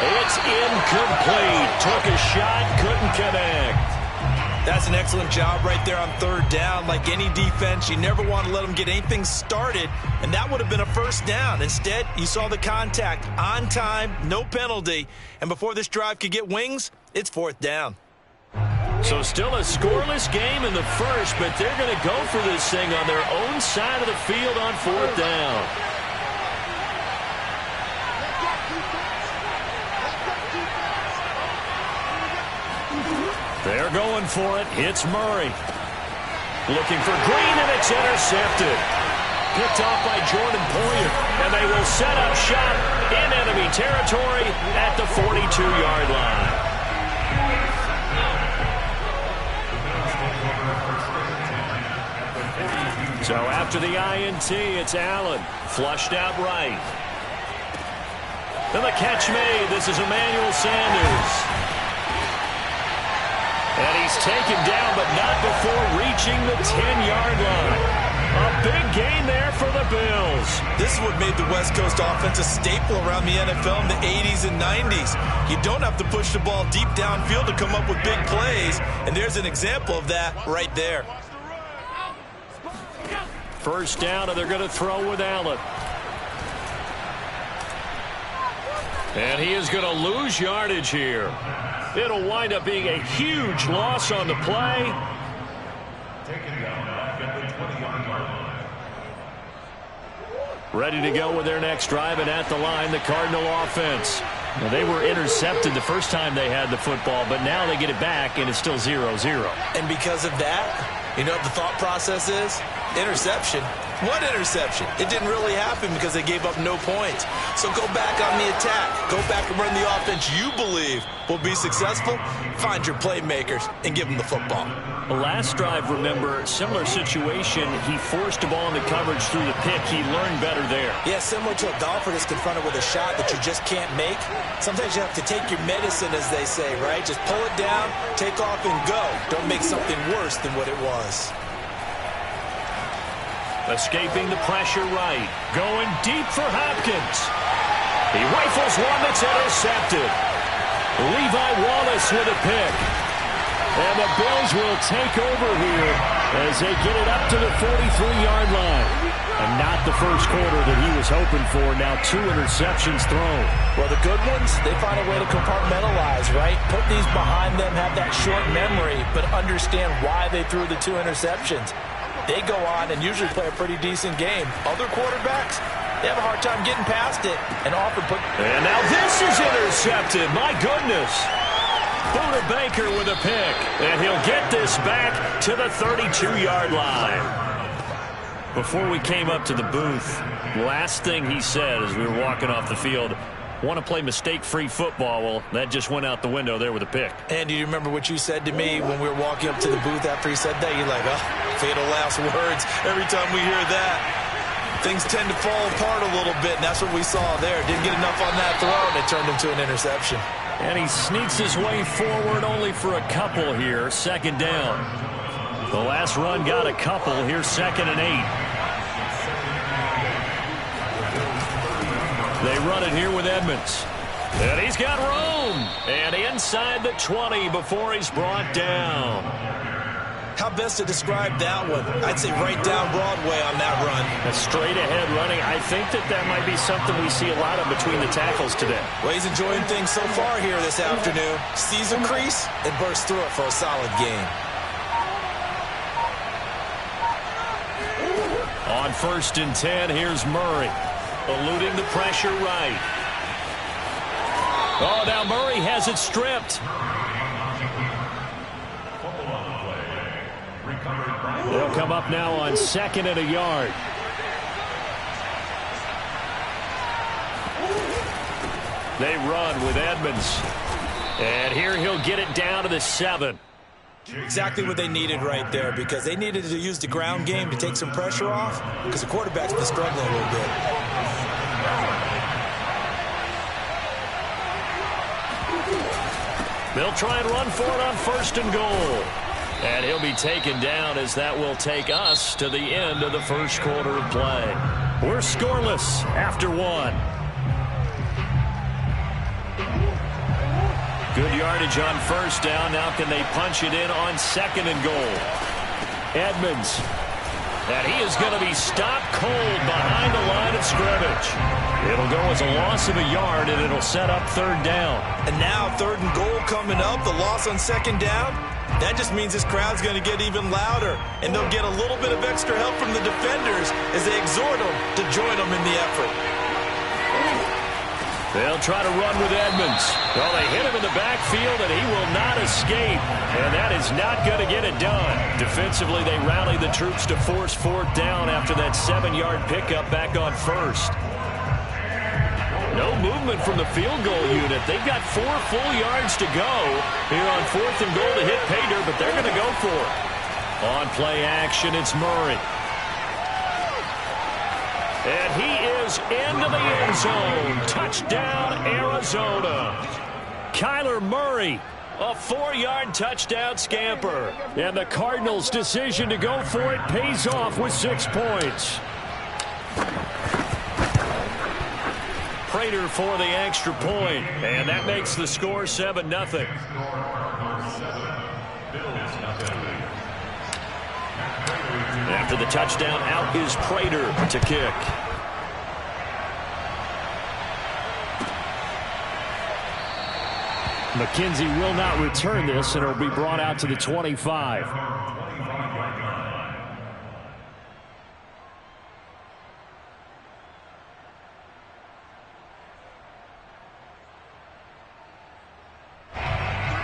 It's incomplete. Took a shot, couldn't connect. That's an excellent job right there on 3rd down. Like any defense, you never want to let them get anything started, and that would have been a 1st down. Instead, you saw the contact on time, no penalty, and before this drive could get wings, it's 4th down. So still a scoreless game in the first, but they're going to go for this thing on their own side of the field on 4th down. They're going for it. It's Murray. Looking for Green, and it's intercepted. picked off by Jordan Poyer. And they will set up shop in enemy territory at the 42-yard line. So after the INT, it's Allen. Flushed out right. And the catch made. This is Emmanuel Sanders. And he's taken down, but not before reaching the 10-yard line. A big gain there for the Bills. This is what made the West Coast offense a staple around the NFL in the 80s and 90s. You don't have to push the ball deep downfield to come up with big plays, and there's an example of that right there. First down, and they're going to throw with Allen. And he is going to lose yardage here. It'll wind up being a huge loss on the play. Taken down at the 20-yard line. Ready to go with their next drive, and at the line, the Cardinal offense. Now, they were intercepted the first time they had the football, but now they get it back, and it's still 0-0. And because of that, you know what the thought process is? Interception. What interception? It didn't really happen because they gave up no points. So go back on the attack. Go back and run the offense you believe will be successful. Find your playmakers and give them the football. The last drive, remember, similar situation. He forced the ball into coverage through the pick. He learned better there. Yeah, similar to a golfer that's confronted with a shot that you just can't make. Sometimes you have to take your medicine, as they say, right? Just pull it down, take off, and go. Don't make something worse than what it was. Escaping the pressure right. Going deep for Hopkins. He rifles one that's intercepted. Levi Wallace with a pick. And the Bills will take over here as they get it up to the 43-yard line. And not the first quarter that he was hoping for. Now 2 interceptions thrown. Well, the good ones, they find a way to compartmentalize, right? Put these behind them, have that short memory, but understand why they threw the 2 interceptions. They go on and usually play a pretty decent game. Other quarterbacks, they have a hard time getting past it and often put... And now this is intercepted. My goodness. Buda Baker with a pick. And he'll get this back to the 32-yard line. Before we came up to the booth, last thing he said as we were walking off the field, want to play mistake-free football. Well, that just went out the window there with a pick. And do you remember what you said to me when we were walking up to the booth after he said that? You're like, oh, fatal last words. Every time we hear that, things tend to fall apart a little bit, and that's what we saw there. Didn't get enough on that throw, and it turned into an interception. And he sneaks his way forward only for a couple here. Second down. The last run got a couple. Here's 2nd and 8. They run it here with Edmonds. And he's got room. And inside the 20 before he's brought down. How best to describe that one? I'd say right down Broadway on that run. A straight ahead running. I think that might be something we see a lot of between the tackles today. Well, he's enjoying things so far here this afternoon. Sees a crease and bursts through it for a solid gain. On 1st and 10, here's Murray. Eluding the pressure right. Oh, now Murray has it stripped. They'll come up now on 2nd and a yard. They run with Edmonds. And here he'll get it down to the 7. Exactly what they needed right there, because they needed to use the ground game to take some pressure off, because the quarterback's been struggling a little bit. They'll try and run for it on 1st and goal. And he'll be taken down as that will take us to the end of the first quarter of play. We're scoreless after 1. Good yardage on 1st down. Now can they punch it in on 2nd and goal? Edmonds. And he is going to be stopped cold behind the line of scrimmage. It'll go as a loss of a yard, and it'll set up 3rd down. And now 3rd and goal coming up. The loss on 2nd down. That just means this crowd's going to get even louder. And they'll get a little bit of extra help from the defenders as they exhort them to join them in the effort. They'll try to run with Edmonds. Well, they hit him in the backfield, and he will not escape. And that is not going to get it done. Defensively, they rally the troops to force fourth down after that 7-yard pickup back on first. No movement from the field goal unit. They've got 4 full yards to go here on 4th and goal to hit pay dirt, but they're going to go for it. On play action, it's Murray. And he is into the end zone. Touchdown, Arizona. Kyler Murray, a 4-yard touchdown scamper. And the Cardinals' decision to go for it pays off with 6 points. Prater for the extra point, and that makes the score 7-0. After the touchdown, out is Prater to kick. McKenzie will not return this, and it will be brought out to the 25.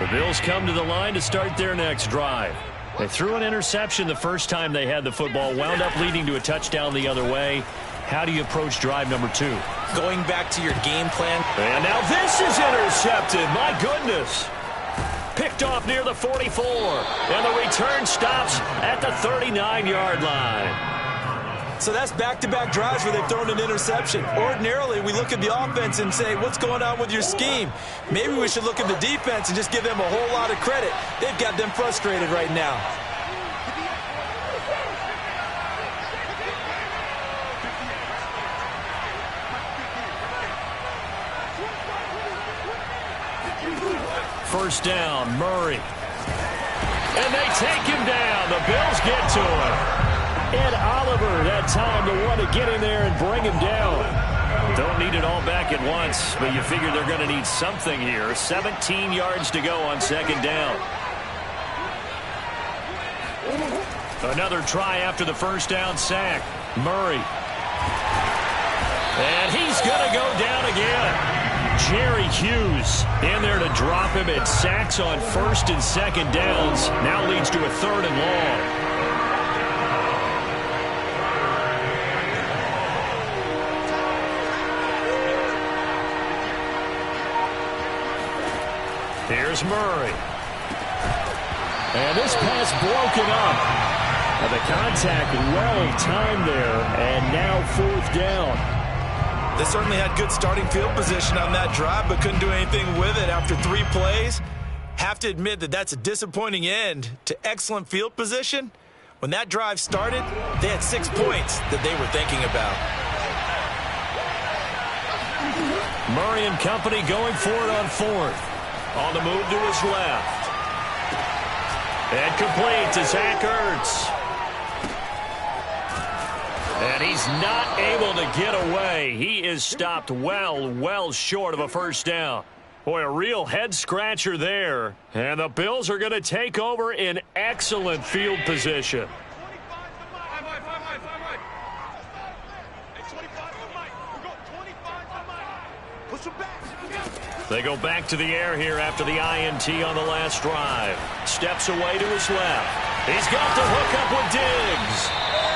The Bills come to the line to start their next drive. They threw an interception the first time they had the football, wound up leading to a touchdown the other way. How do you approach drive number 2? Going back to your game plan. And now this is intercepted. My goodness. Picked off near the 44. And the return stops at the 39-yard line. So that's back-to-back drives where they've thrown an interception. Ordinarily, we look at the offense and say, what's going on with your scheme? Maybe we should look at the defense and just give them a whole lot of credit. They've got them frustrated right now. First down, Murray. And they take him down. The Bills get to him. Ed Oliver, that time to want to get in there and bring him down. Don't need it all back at once, but you figure they're going to need something here. 17 yards to go on second down. Another try after the first down sack. Murray. And he's going to go down again. Jerry Hughes in there to drop him. It sacks on first and second downs. Now leads to a 3rd and long. Here's Murray. And this pass broken up. And the contact well timed there. And now 4th down. They certainly had good starting field position on that drive, but couldn't do anything with it after 3 plays. Have to admit that that's a disappointing end to excellent field position. When that drive started, they had 6 points that they were thinking about. Murray and company going for it on 4th. On the move to his left. And complete to Zach Ertz. And he's not able to get away. He is stopped well short of a first down. Boy, a real head-scratcher there. And the Bills are going to take over in excellent field position. They go back to the air here after the INT on the last drive. Steps away to his left. He's got the hook up with Diggs.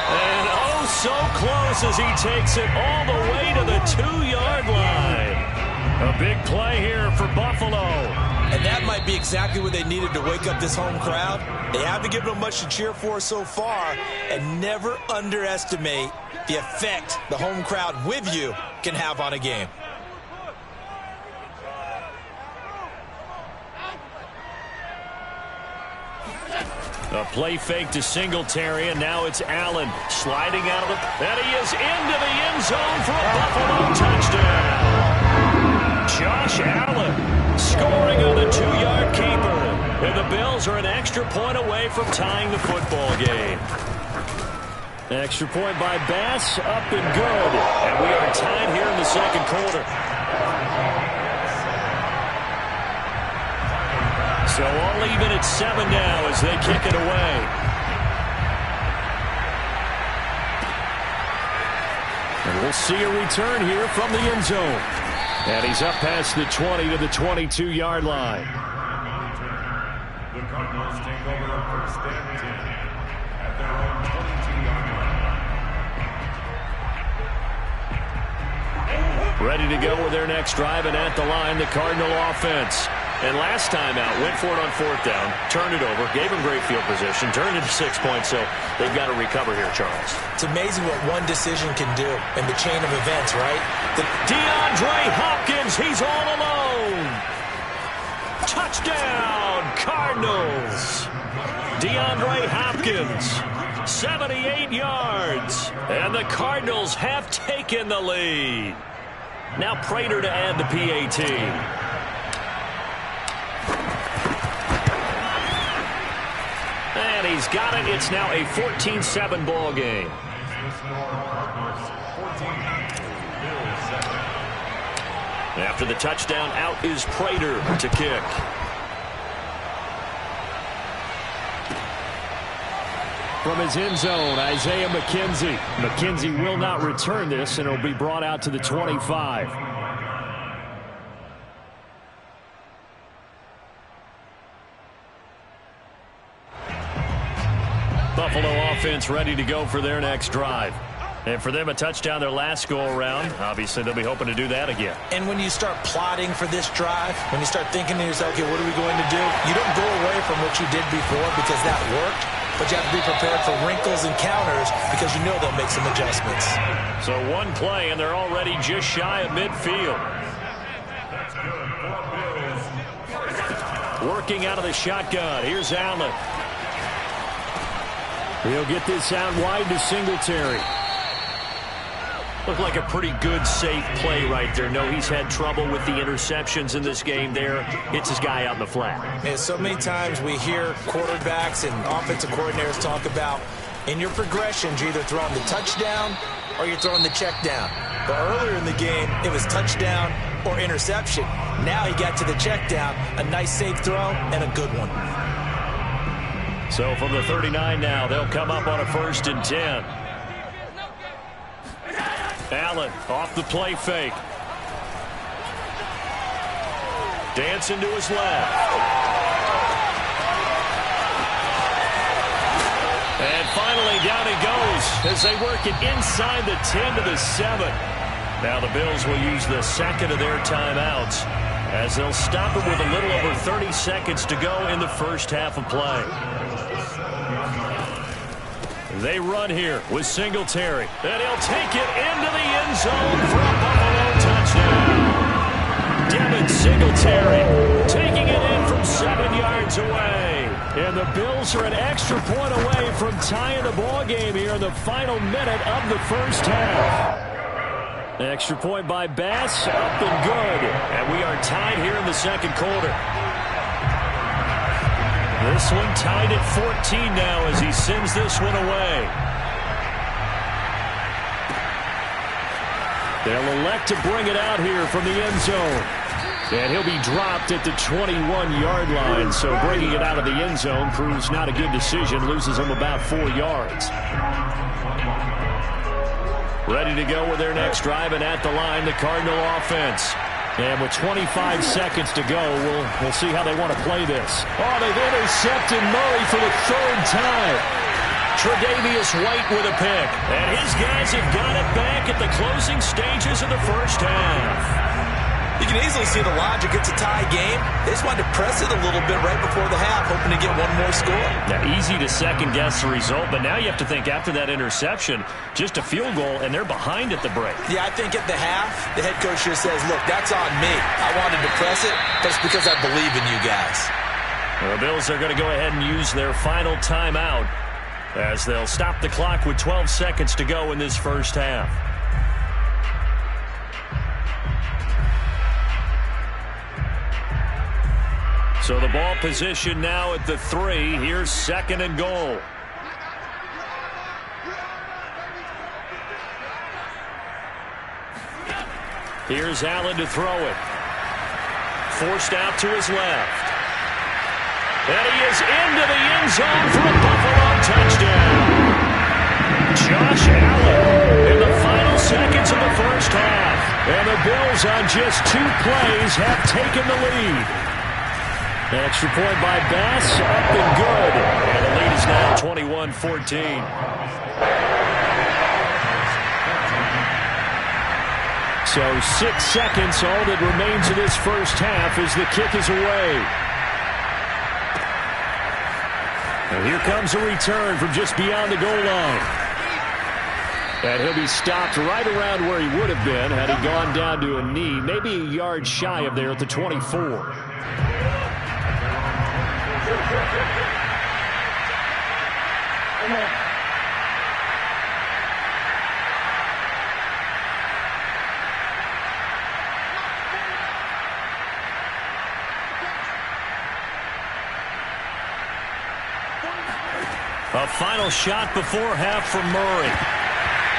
And oh, so close as he takes it all the way to the 2-yard line. A big play here for Buffalo. And that might be exactly what they needed to wake up this home crowd. They haven't given them much to cheer for so far. And never underestimate the effect the home crowd with you can have on a game. A play fake to Singletary, and now it's Allen sliding out of the... And he is into the end zone for a Buffalo touchdown. Josh Allen scoring on the 2-yard keeper. And the Bills are an extra point away from tying the football game. Extra point by Bass, up and good. And we are tied here in the second quarter. So all even at 7 now as they kick it away. And we'll see a return here from the end zone. And he's up past the 20 to the 22-yard line. The Cardinals take over first and 10 at their own 22-yard line. Ready to go with their next drive, and at the line, the Cardinal offense. And last time out, went for it on fourth down, turned it over, gave him great field position, turned it to 6 points, so they've got to recover here, Charles. It's amazing what one decision can do in the chain of events, right? DeAndre Hopkins, he's all alone. Touchdown, Cardinals. DeAndre Hopkins, 78 yards. And the Cardinals have taken the lead. Now Prater to add the PAT. And he's got it. It's now a 14-7 ball game. After the touchdown, out is Prater to kick. From his end zone, Isaiah McKenzie. McKenzie will not return this, and it'll be brought out to the 25. Buffalo offense ready to go for their next drive. And for them, a touchdown their last go-around. Obviously, they'll be hoping to do that again. And when you start plotting for this drive, when you start thinking to yourself, okay, what are we going to do? You don't go away from what you did before because that worked, but you have to be prepared for wrinkles and counters because you know they'll make some adjustments. So one play, and they're already just shy of midfield. Working out of the shotgun. Here's Allen. He'll get this out wide to Singletary. Looked like a pretty good, safe play right there. No, he's had trouble with the interceptions in this game there. Hits his guy out in the flat. And so many times we hear quarterbacks and offensive coordinators talk about in your progressions, you're either throwing the touchdown or you're throwing the check down. But earlier in the game, it was touchdown or interception. Now he got to the check down, a nice safe throw and a good one. So from the 39 now, they'll come up on a 1st and 10. Allen off the play fake. Dancing to his left. And finally down he goes as they work it inside the 10 to the 7. Now the Bills will use the second of their timeouts as they'll stop it with a little over 30 seconds to go in the first half of play. They run here with Singletary, and he'll take it into the end zone for a Buffalo touchdown. Devin Singletary taking it in from 7 yards away. And the Bills are an extra point away from tying the ball game here in the final minute of the first half. Extra point by Bass, up and good. And we are tied here in the second quarter. This one tied at 14 now as he sends this one away. They'll elect to bring it out here from the end zone. And he'll be dropped at the 21-yard line, so bringing it out of the end zone proves not a good decision, loses him about 4 yards. Ready to go with their next drive, and at the line, the Cardinal offense. And with 25 seconds to go, we'll see how they want to play this. Oh, they've intercepted Murray for the 3rd time. Tre'Davious White with a pick. And his guys have got it back at the closing stages of the first half. You can easily see the logic. It's a tie game. They just wanted to press it a little bit right before the half, hoping to get one more score. Now, easy to second-guess the result, but now you have to think after that interception, just a field goal, and they're behind at the break. Yeah, I think at the half, the head coach just says, look, that's on me. I wanted to press it, but it's because I believe in you guys. The Bills are going to go ahead and use their final timeout as they'll stop the clock with 12 seconds to go in this first half. So the ball position now at the 3. Here's 2nd and goal. Here's Allen to throw it. Forced out to his left. And he is into the end zone for a Buffalo touchdown. Josh Allen in the final seconds of the first half. And the Bills on just 2 plays have taken the lead. Extra point by Bass, up and good. And the lead is now 21-14. So 6 seconds, all that remains of this first half as the kick is away. And here comes a return from just beyond the goal line. And he'll be stopped right around where he would have been had he gone down to a knee, maybe a yard shy of there at the 24. A final shot before half from Murray.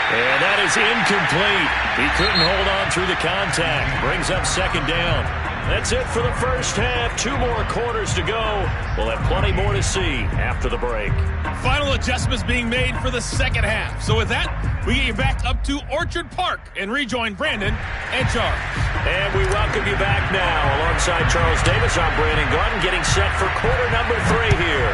And that is incomplete. He couldn't hold on through the contact. Brings up second down. That's it for the first half. 2 more quarters to go. We'll have plenty more to see after the break. Final adjustments being made for the second half. So with that, we get you back up to Orchard Park and rejoin Brandon and Charles. And we welcome you back now. Alongside Charles Davis, I'm Brandon Garden getting set for quarter number 3 here.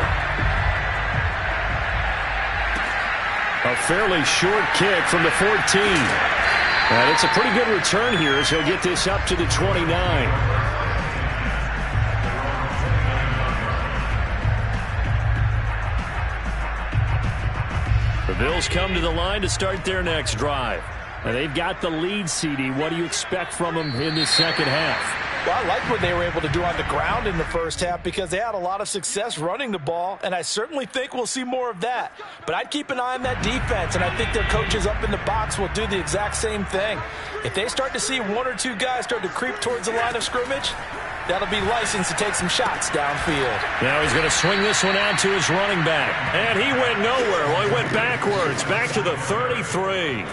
A fairly short kick from the 14. And it's a pretty good return here as he'll get this up to the 29. The Bills come to the line to start their next drive. And they've got the lead, CD. What do you expect from them in the second half? Well, I like what they were able to do on the ground in the first half because they had a lot of success running the ball, and I certainly think we'll see more of that. But I'd keep an eye on that defense, and I think their coaches up in the box will do the exact same thing. If they start to see 1 or 2 guys start to creep towards the line of scrimmage, that'll be licensed to take some shots downfield. Now he's going to swing this one out to his running back. And he went nowhere. Well, he went backwards, back to the 33.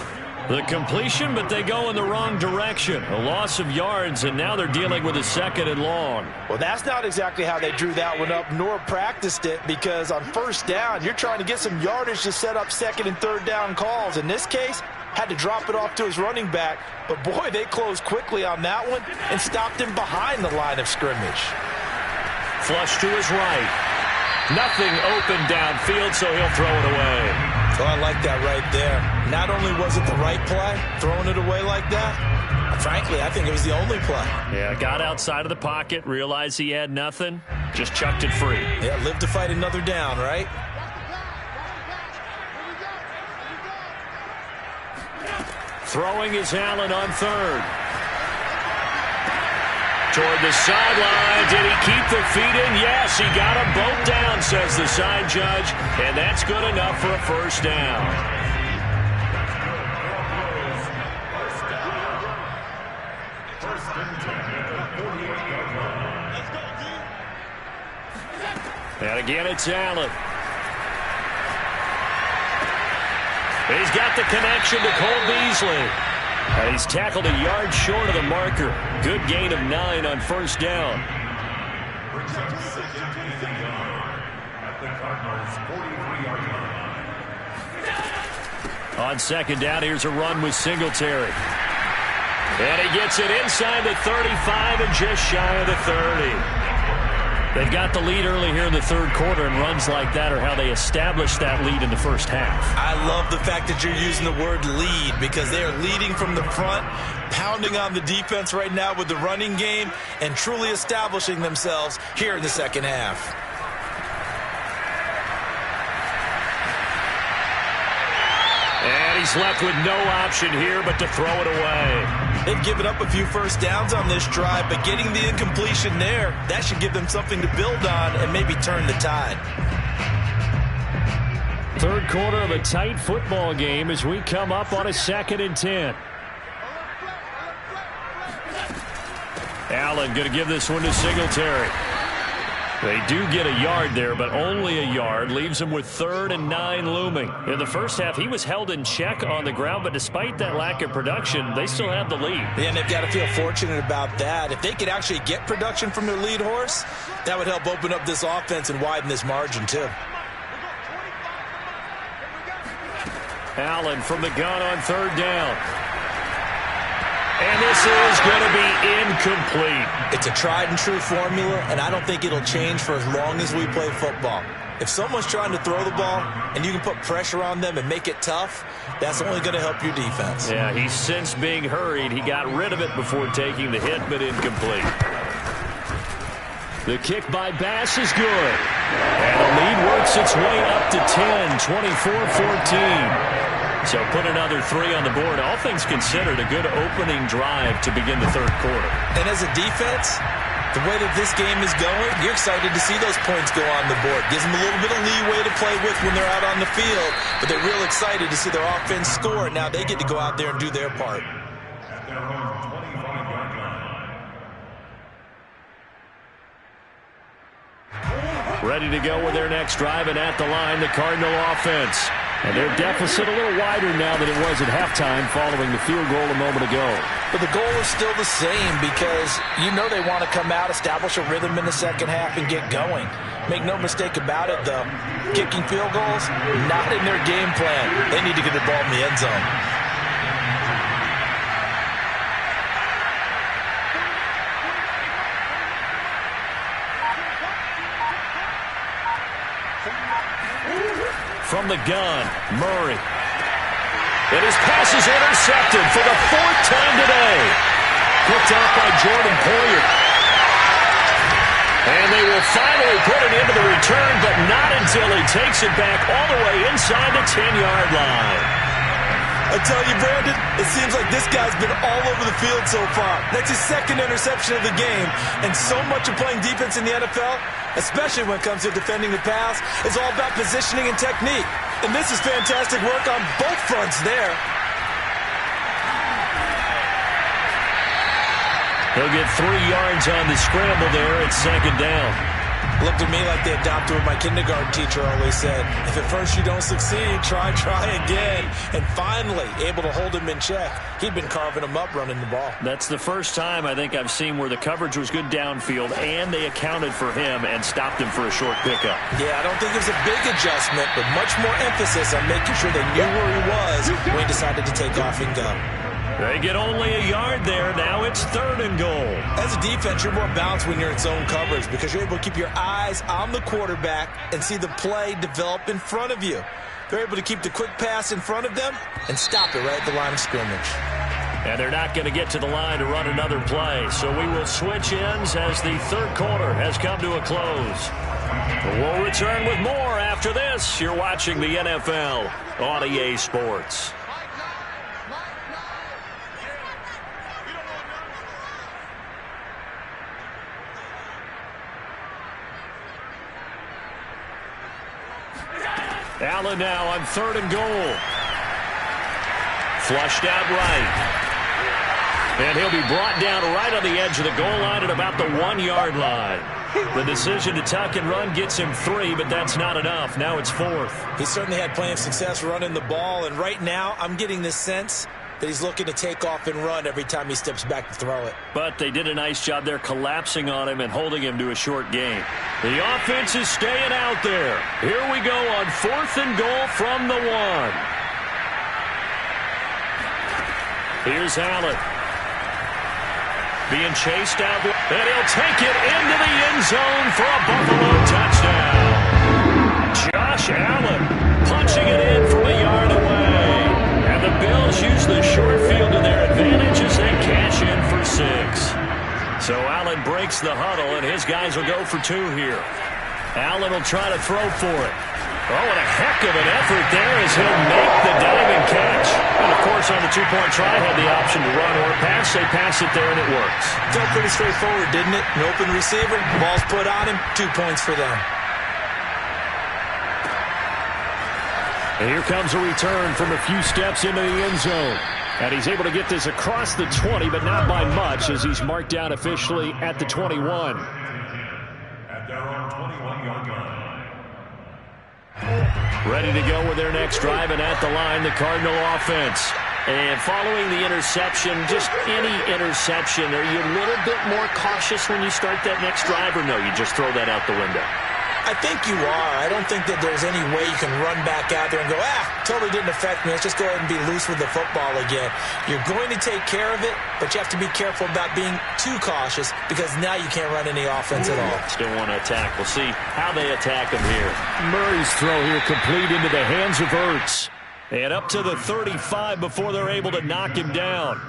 The completion, but they go in the wrong direction. A loss of yards, and now they're dealing with a 2nd and long. Well, that's not exactly how they drew that one up, nor practiced it, because on first down, you're trying to get some yardage to set up 2nd and 3rd down calls. In this case, had to drop it off to his running back. But, boy, they closed quickly on that one and stopped him behind the line of scrimmage. Flush to his right. Nothing open downfield, so he'll throw it away. Oh, I like that right there. Not only was it the right play, throwing it away like that, frankly, I think it was the only play. Yeah, got outside of the pocket, realized he had nothing, just chucked it free. Yeah, live to fight another down, right? Throwing is Allen on 3rd. Toward the sideline. Did he keep the feet in? Yes, he got them both down, says the side judge. And that's good enough for a first down. And again, it's Allen. He's got the connection to Cole Beasley. And he's tackled a yard short of the marker. Good gain of 9 on first down. On second down, here's a run with Singletary. And he gets it inside the 35 and just shy of the 30. They've got the lead early here in the 3rd quarter, and runs like that are how they establish that lead in the first half. I love the fact that you're using the word lead because they are leading from the front, pounding on the defense right now with the running game, and truly establishing themselves here in the second half. And he's left with no option here but to throw it away. They've given up a few first downs on this drive, but getting the incompletion there, that should give them something to build on and maybe turn the tide. 3rd quarter of a tight football game as we come up on a 2nd and 10. Allen going to give this one to Singletary. They do get a yard there, but only a yard. Leaves him with 3rd and 9 looming. In the first half, he was held in check on the ground, but despite that lack of production, they still have the lead. And they've got to feel fortunate about that. If they could actually get production from their lead horse, that would help open up this offense and widen this margin, too. Allen from the gun on 3rd down. And this is going to be incomplete. It's a tried-and-true formula, and I don't think it'll change for as long as we play football. If someone's trying to throw the ball and you can put pressure on them and make it tough, that's only going to help your defense. Yeah, he's since being hurried. He got rid of it before taking the hit, but incomplete. The kick by Bass is good. And the lead works its way up to 10, 24-14. So put another 3 on the board. All things considered, a good opening drive to begin the third quarter. And as a defense, the way that this game is going, you're excited to see those points go on the board. Gives them a little bit of leeway to play with when they're out on the field, but they're real excited to see their offense score. Now they get to go out there and do their part. At their own 25-yard line. Ready to go with their next drive, and at the line, the Cardinal offense. And their deficit a little wider now than it was at halftime following the field goal a moment ago. But the goal is still the same because you know they want to come out, establish a rhythm in the second half, and get going. Make no mistake about it, though. Kicking field goals, not in their game plan. They need to get the ball in the end zone. From the gun, Murray. And his pass is intercepted for the 4th time today. Picked off by Jordan Poyer. And they will finally put it into the return, but not until he takes it back all the way inside the 10-yard line. I tell you, Brandon, it seems like this guy's been all over the field so far. That's his 2nd interception of the game. And so much of playing defense in the NFL, especially when it comes to defending the pass, is all about positioning and technique. And this is fantastic work on both fronts there. He'll get 3 yards on the scramble there at 2nd down. Looked at me like they adopted what my kindergarten teacher always said. If at first you don't succeed, try again. And finally, able to hold him in check. He'd been carving him up running the ball. That's the first time I think I've seen where the coverage was good downfield and they accounted for him and stopped him for a short pickup. Yeah, I don't think it was a big adjustment, but much more emphasis on making sure they knew where he was when he decided to take off and go. They get only a yard there. Now it's 3rd and goal. As a defense, you're more balanced when you're in zone coverage because you're able to keep your eyes on the quarterback and see the play develop in front of you. They're able to keep the quick pass in front of them and stop it right at the line of scrimmage. And they're not going to get to the line to run another play. So we will switch ends as the third quarter has come to a close. We'll return with more after this. You're watching the NFL on EA Sports. Allen now on 3rd and goal. Flushed out right. And he'll be brought down right on the edge of the goal line at about the 1-yard line. The decision to tuck and run gets him 3, but that's not enough. Now it's 4th. He certainly had plenty of success running the ball, and right now I'm getting this sense that he's looking to take off and run every time he steps back to throw it. But they did a nice job there collapsing on him and holding him to a short gain. The offense is staying out there. Here we go on 4th and goal from the 1. Here's Allen. Being chased out, and he'll take it into the end zone for a Buffalo touchdown. Josh Allen punching it in from a yard away. And the Bills use the short field to their advantage as they cash in for 6. So Allen breaks the huddle, and his guys will go for 2 here. Allen will try to throw for it. Oh, and a heck of an effort there as he'll make the diving catch. And, of course, on the 2-point try, had the option to run or pass. They pass it there, and it works. Felt pretty straightforward, didn't it? An open receiver, ball's put on him, 2 points for them. And here comes a return from a few steps into the end zone. And he's able to get this across the 20, but not by much, as he's marked down officially at the 21. At their own 21-yard line. Ready to go with their next drive, and at the line, the Cardinal offense. And following the interception, just any interception, are you a little bit more cautious when you start that next drive, or no, you just throw that out the window? I think you are. I don't think that there's any way you can run back out there and go, totally didn't affect me. Let's just go ahead and be loose with the football again. You're going to take care of it, but you have to be careful about being too cautious because now you can't run any offense at all. Still want to attack. We'll see how they attack him here. Murray's throw here complete into the hands of Ertz. And up to the 35 before they're able to knock him down.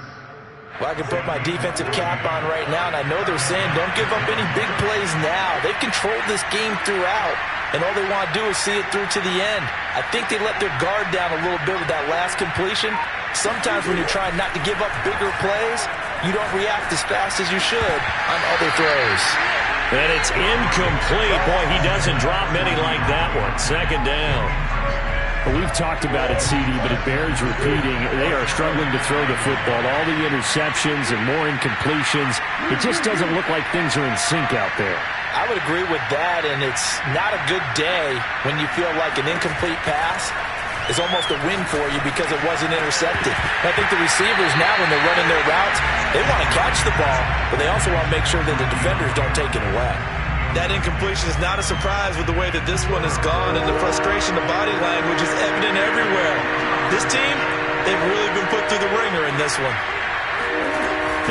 Well, I can put my defensive cap on right now, and I know they're saying don't give up any big plays now. They've controlled this game throughout, and all they want to do is see it through to the end. I think they let their guard down a little bit with that last completion. Sometimes when you're trying not to give up bigger plays, you don't react as fast as you should on other throws. And it's incomplete. Boy, he doesn't drop many like that one. Second down. Well, we've talked about it, CD, but it bears repeating. They are struggling to throw the football. All the interceptions and more incompletions. It just doesn't look like things are in sync out there. I would agree with that, and it's not a good day when you feel like an incomplete pass is almost a win for you because it wasn't intercepted. I think the receivers now, when they're running their routes, they want to catch the ball, but they also want to make sure that the defenders don't take it away. That incompletion is not a surprise with the way that this one has gone, and the frustration, the body language is evident everywhere. This team, they've really been put through the ringer in this one.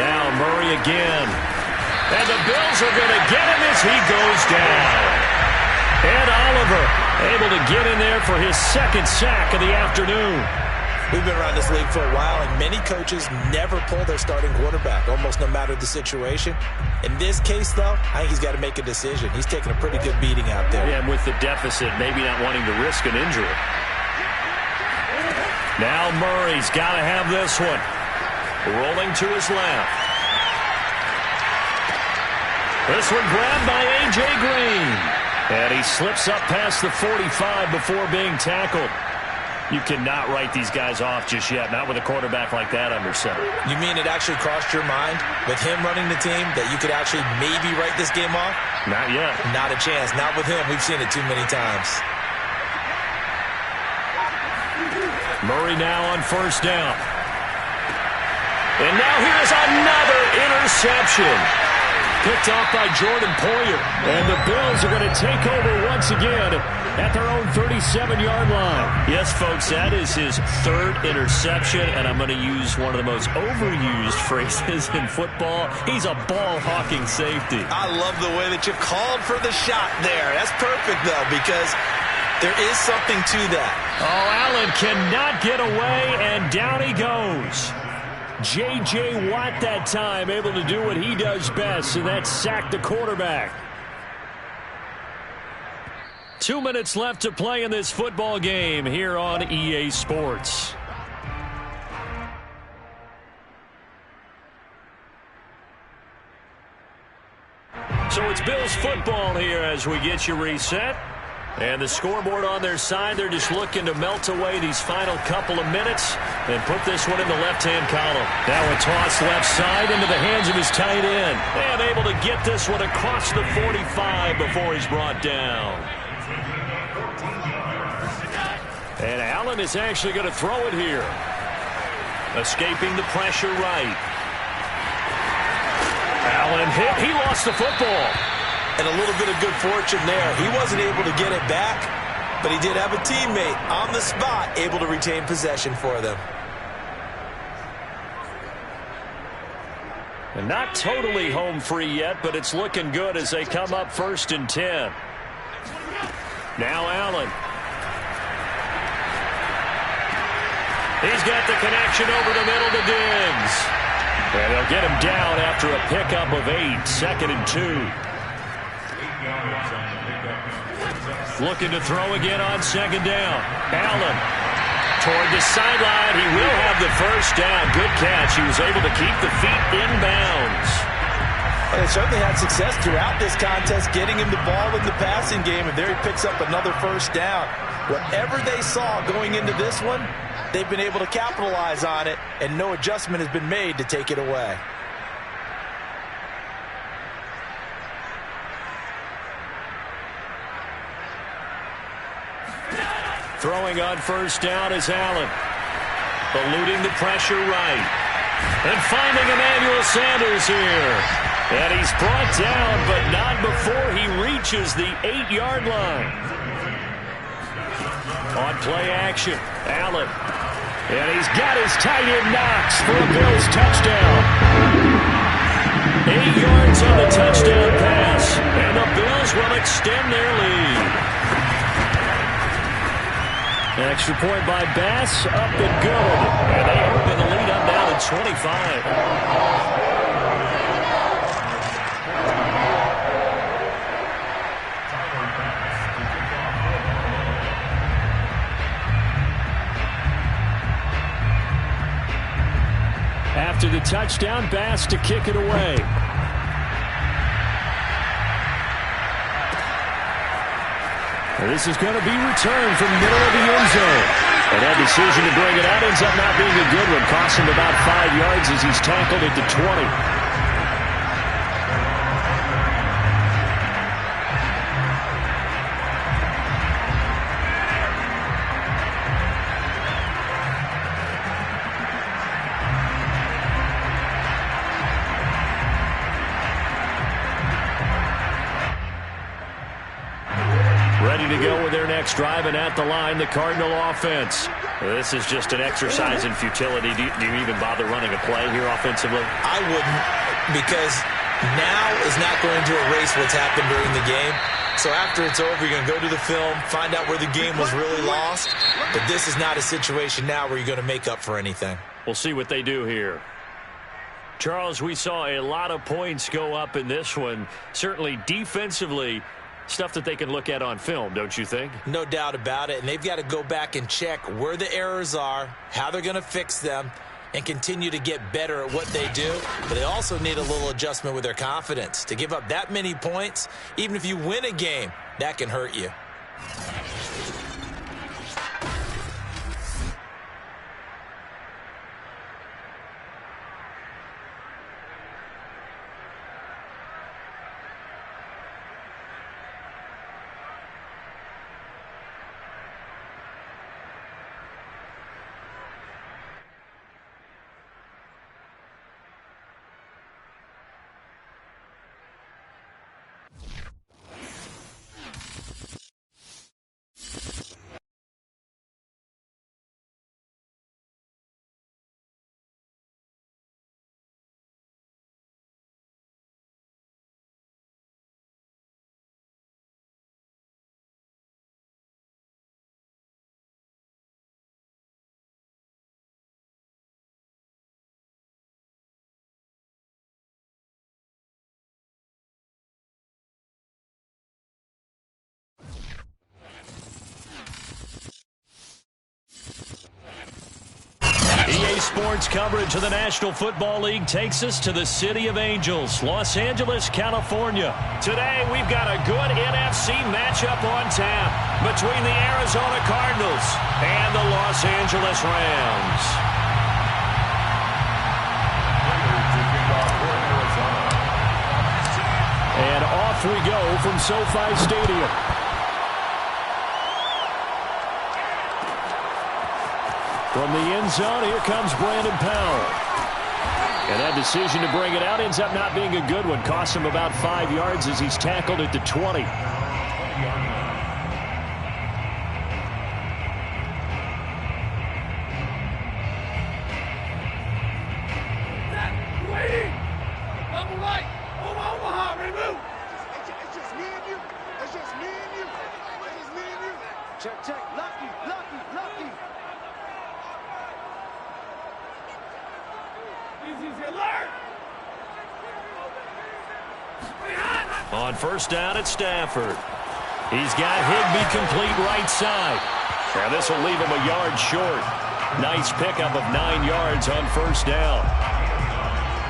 Now Murray again. And the Bills are going to get him as he goes down. And Oliver able to get in there for his second sack of the afternoon. We've been around this league for a while, and many coaches never pull their starting quarterback, almost no matter the situation. In this case, though, I think he's got to make a decision. He's taking a pretty good beating out there. Yeah, and with the deficit, maybe not wanting to risk an injury. Now Murray's got to have this one. Rolling to his left. This one grabbed by A.J. Green. And he slips up past the 45 before being tackled. You cannot write these guys off just yet, not with a quarterback like that under center. You mean it actually crossed your mind with him running the team that you could actually maybe write this game off? Not yet. Not a chance. Not with him. We've seen it too many times. Murray now on first down. And now here's another interception. Picked off by Jordan Poyer. And the Bills are going to take over once again at their own 37-yard line. Yes, folks, that is his third interception, and I'm going to use one of the most overused phrases in football. He's a ball-hawking safety. I love the way that you called for the shot there. That's perfect, though, because there is something to that. Oh, Allen cannot get away, and down he goes. J.J. Watt that time able to do what he does best, and that's sack the quarterback. 2 minutes left to play in this football game here on EA Sports. So it's Bills football here as we get you reset. And the scoreboard on their side, they're just looking to melt away these final couple of minutes and put this one in the left-hand column. Now a toss left side into the hands of his tight end. And able to get this one across the 45 before he's brought down. And Allen is actually going to throw it here. Escaping the pressure right. Allen hit. He lost the football. And a little bit of good fortune there. He wasn't able to get it back, but he did have a teammate on the spot able to retain possession for them. And not totally home free yet, but it's looking good as they come up 1st and 10. Now Allen. He's got the connection over the middle to Diggs. And they'll get him down after a pickup of 8, 2nd and 2. Looking to throw again on 2nd down. Allen toward the sideline. He will have the first down. Good catch. He was able to keep the feet inbounds. And they certainly had success throughout this contest, getting him the ball in the passing game, and there he picks up another first down. Whatever they saw going into this one, they've been able to capitalize on it, and no adjustment has been made to take it away. Throwing on first down is Allen. Eluding the pressure right. And finding Emmanuel Sanders here. And he's brought down, but not before he reaches the 8-yard line. On play action, Allen. And he's got his tight end Knox for a Bills touchdown. 8 yards on the touchdown pass. And the Bills will extend their lead. An extra point by Bass, up and good. And they open the lead up now to 25. After the touchdown, Bass to kick it away. This is going to be returned from the middle of the end zone. And that decision to bring it out ends up not being a good one. Costs him about 5 yards as he's tackled at the 20. To go with their next drive, and at the line, the Cardinal offense. This is just an exercise in futility. Do you even bother running a play here offensively? I wouldn't, because now is not going to erase what's happened during the game. So after it's over, you're going to go to the film, find out where the game was really lost. But this is not a situation now where you're going to make up for anything. We'll see what they do here. Charles, we saw a lot of points go up in this one. Certainly defensively, stuff that they can look at on film, don't you think? No doubt about it. And they've got to go back and check where the errors are, how they're going to fix them, and continue to get better at what they do. But they also need a little adjustment with their confidence. To give up that many points, even if you win a game, that can hurt you. EA Sports coverage of the National Football League takes us to the City of Angels, Los Angeles, California. Today, we've got a good NFC matchup on tap between the Arizona Cardinals and the Los Angeles Rams. And off we go from SoFi Stadium. From the end zone, here comes Brandon Powell. And that decision to bring it out ends up not being a good one. Costs him about 5 yards as he's tackled at the 20. On first down at Stafford. He's got Higbee complete right side. And this will leave him a yard short. Nice pickup of 9 yards on first down.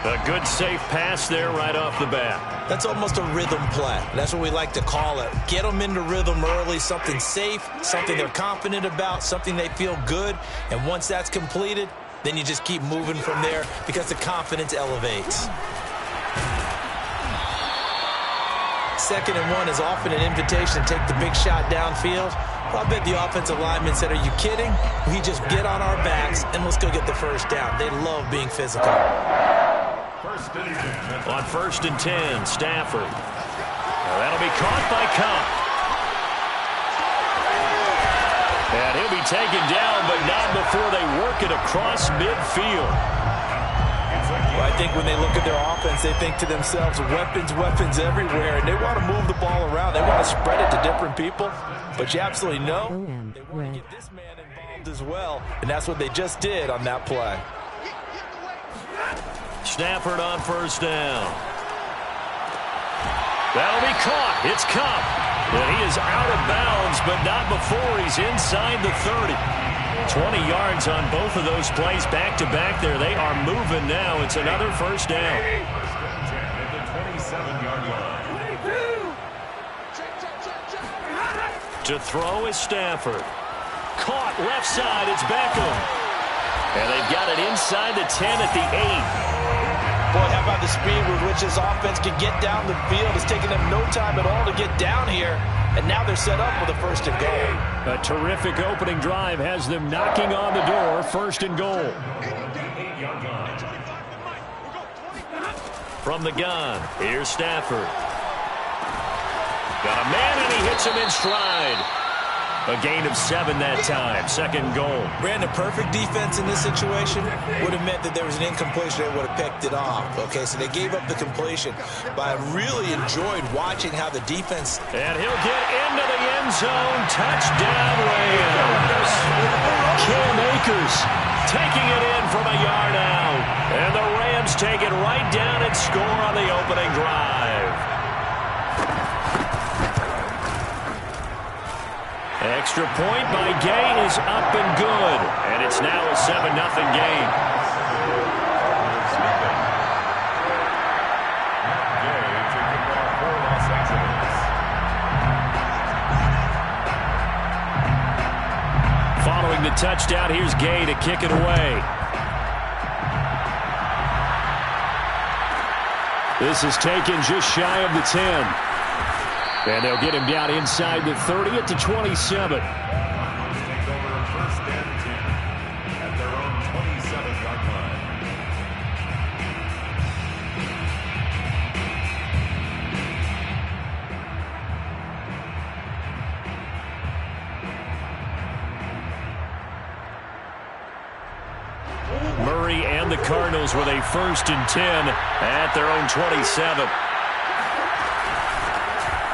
A good safe pass there right off the bat. That's almost a rhythm play. That's what we like to call it. Get them into rhythm early, something safe, something they're confident about, something they feel good. And once that's completed, then you just keep moving from there because the confidence elevates. 2nd and 1 is often an invitation to take the big shot downfield. Well, I bet the offensive lineman said, are you kidding? We just get on our backs and let's go get the first down. They love being physical. First and 10. On 1st and 10, Stafford. That'll be caught by Cup. And he'll be taken down, but not before they work it across midfield. Well, I think when they look at their offense, they think to themselves, weapons, weapons everywhere, and they want to move the ball around. They want to spread it to different people, but you absolutely know they want to get this man involved as well, and that's what they just did on that play. Stafford on 1st down. That'll be caught. It's Cup. And he is out of bounds, but not before he's inside the 30. 20 yards on both of those plays back-to-back there. They are moving now. It's another 1st down. First and 10 at the 27-yard line. To throw is Stafford. Caught left side. It's Beckham. And they've got it inside the 10 at the 8. Boy, how about the speed with which this offense can get down the field? It's taken them no time at all to get down here, and now they're set up with a 1st and goal. A terrific opening drive has them knocking on the door. 1st and goal. From the gun, here's Stafford. Got a man, and he hits him in stride. A gain of 7 that time. 2nd goal. Brandon, perfect defense in this situation would have meant that there was an incompletion. They would have picked it off. Okay, so they gave up the completion. But I really enjoyed watching how the defense... And he'll get into the end zone. Touchdown, Rams. Cam Akers taking it in from a yard out. And the Rams take it right down and score on the opening drive. Extra point by Gay is up and good. And it's now a 7-0 game. Following the touchdown, here's Gay to kick it away. This is taken just shy of the 10. And they'll get him down inside the 30 at the 27. Take over 1st and 10 at their own 27-yard line. Murray and the Cardinals with a 1st and 10 at their own 27.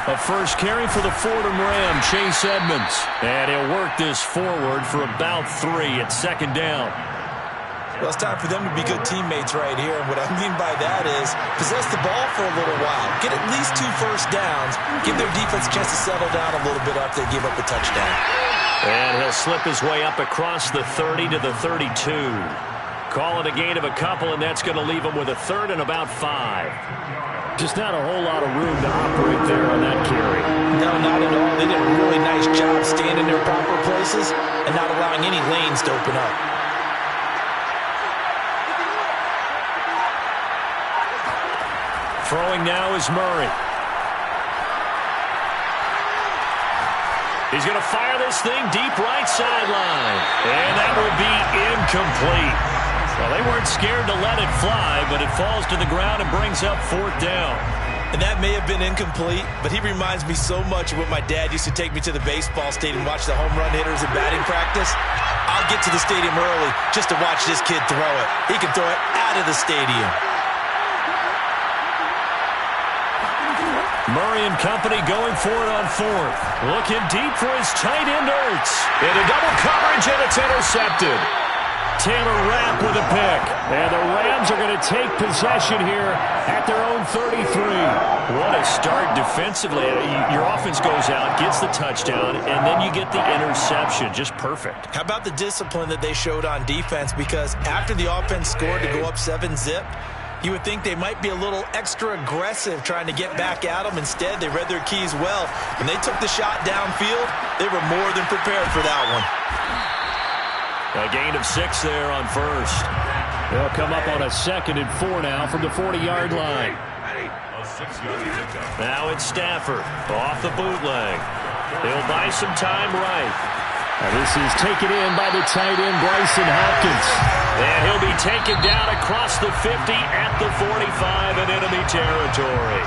A first carry for the Fordham Ram, Chase Edmonds. And he'll work this forward for about 3 at 2nd down. Well, it's time for them to be good teammates right here. And what I mean by that is possess the ball for a little while. Get at least 2 first downs. Give their defense a chance to settle down a little bit after they give up a touchdown. And he'll slip his way up across the 30 to the 32. Call it a gain of a couple, and that's going to leave him with a 3rd and about 5. Just not a whole lot of room to operate there on that carry. No, not at all. They did a really nice job staying in their proper places and not allowing any lanes to open up. Throwing now is Murray. He's going to fire this thing deep right sideline. And that will be incomplete. Well, they weren't scared to let it fly, but it falls to the ground and brings up 4th down. And that may have been incomplete, but he reminds me so much of when my dad used to take me to the baseball stadium and watch the home run hitters in batting practice. I'll get to the stadium early just to watch this kid throw it. He can throw it out of the stadium. Murray and company going for it on 4th. Looking deep for his tight end Ertz. Into double coverage, and it's intercepted. Taylor Rapp with a pick. And the Rams are going to take possession here at their own 33. What a start defensively. Your offense goes out, gets the touchdown, and then you get the interception. Just perfect. How about the discipline that they showed on defense? Because after the offense scored to go up 7-zip, you would think they might be a little extra aggressive trying to get back at them. Instead, they read their keys well. When they took the shot downfield, they were more than prepared for that one. A gain of 6 there on 1st. They'll come up on a 2nd and 4 now from the 40-yard line. Now it's Stafford off the bootleg. They'll buy some time right. And this is taken in by the tight end, Bryson Hopkins. And he'll be taken down across the 50 at the 45 in enemy territory.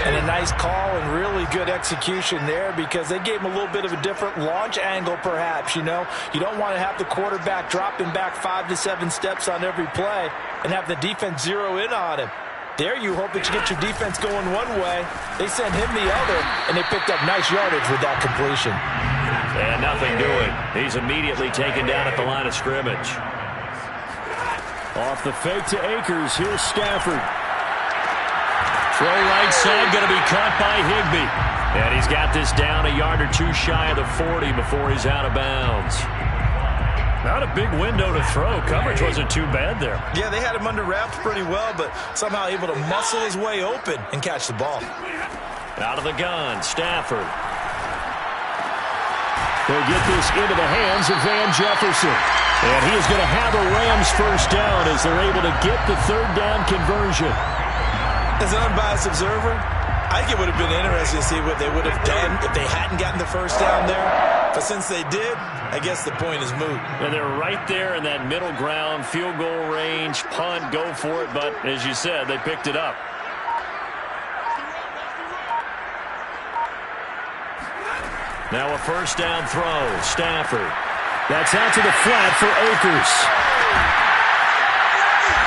And a nice call and really good execution there because they gave him a little bit of a different launch angle perhaps, you know. You don't want to have the quarterback dropping back 5 to 7 steps on every play and have the defense zero in on him. There you hope that you get your defense going one way. They sent him the other, and they picked up nice yardage with that completion. And nothing doing. He's immediately taken down at the line of scrimmage. Off the fake to Akers. Here's Stafford. Throw right side, going to be caught by Higbee. And he's got this down a yard or two shy of the 40 before he's out of bounds. Not a big window to throw. Coverage wasn't too bad there. Yeah, they had him under wraps pretty well, but somehow able to muscle his way open and catch the ball. Out of the gun, Stafford. They'll get this into the hands of Van Jefferson. And he is going to have a Rams first down as they're able to get the third down conversion. As an unbiased observer, I think it would have been interesting to see what they would have done if they hadn't gotten the first down there. But since they did, I guess the point is moot. And they're right there in that middle ground, field goal range, punt, go for it. But as you said, they picked it up. Now a first down throw, Stafford. That's out to the flat for Akers.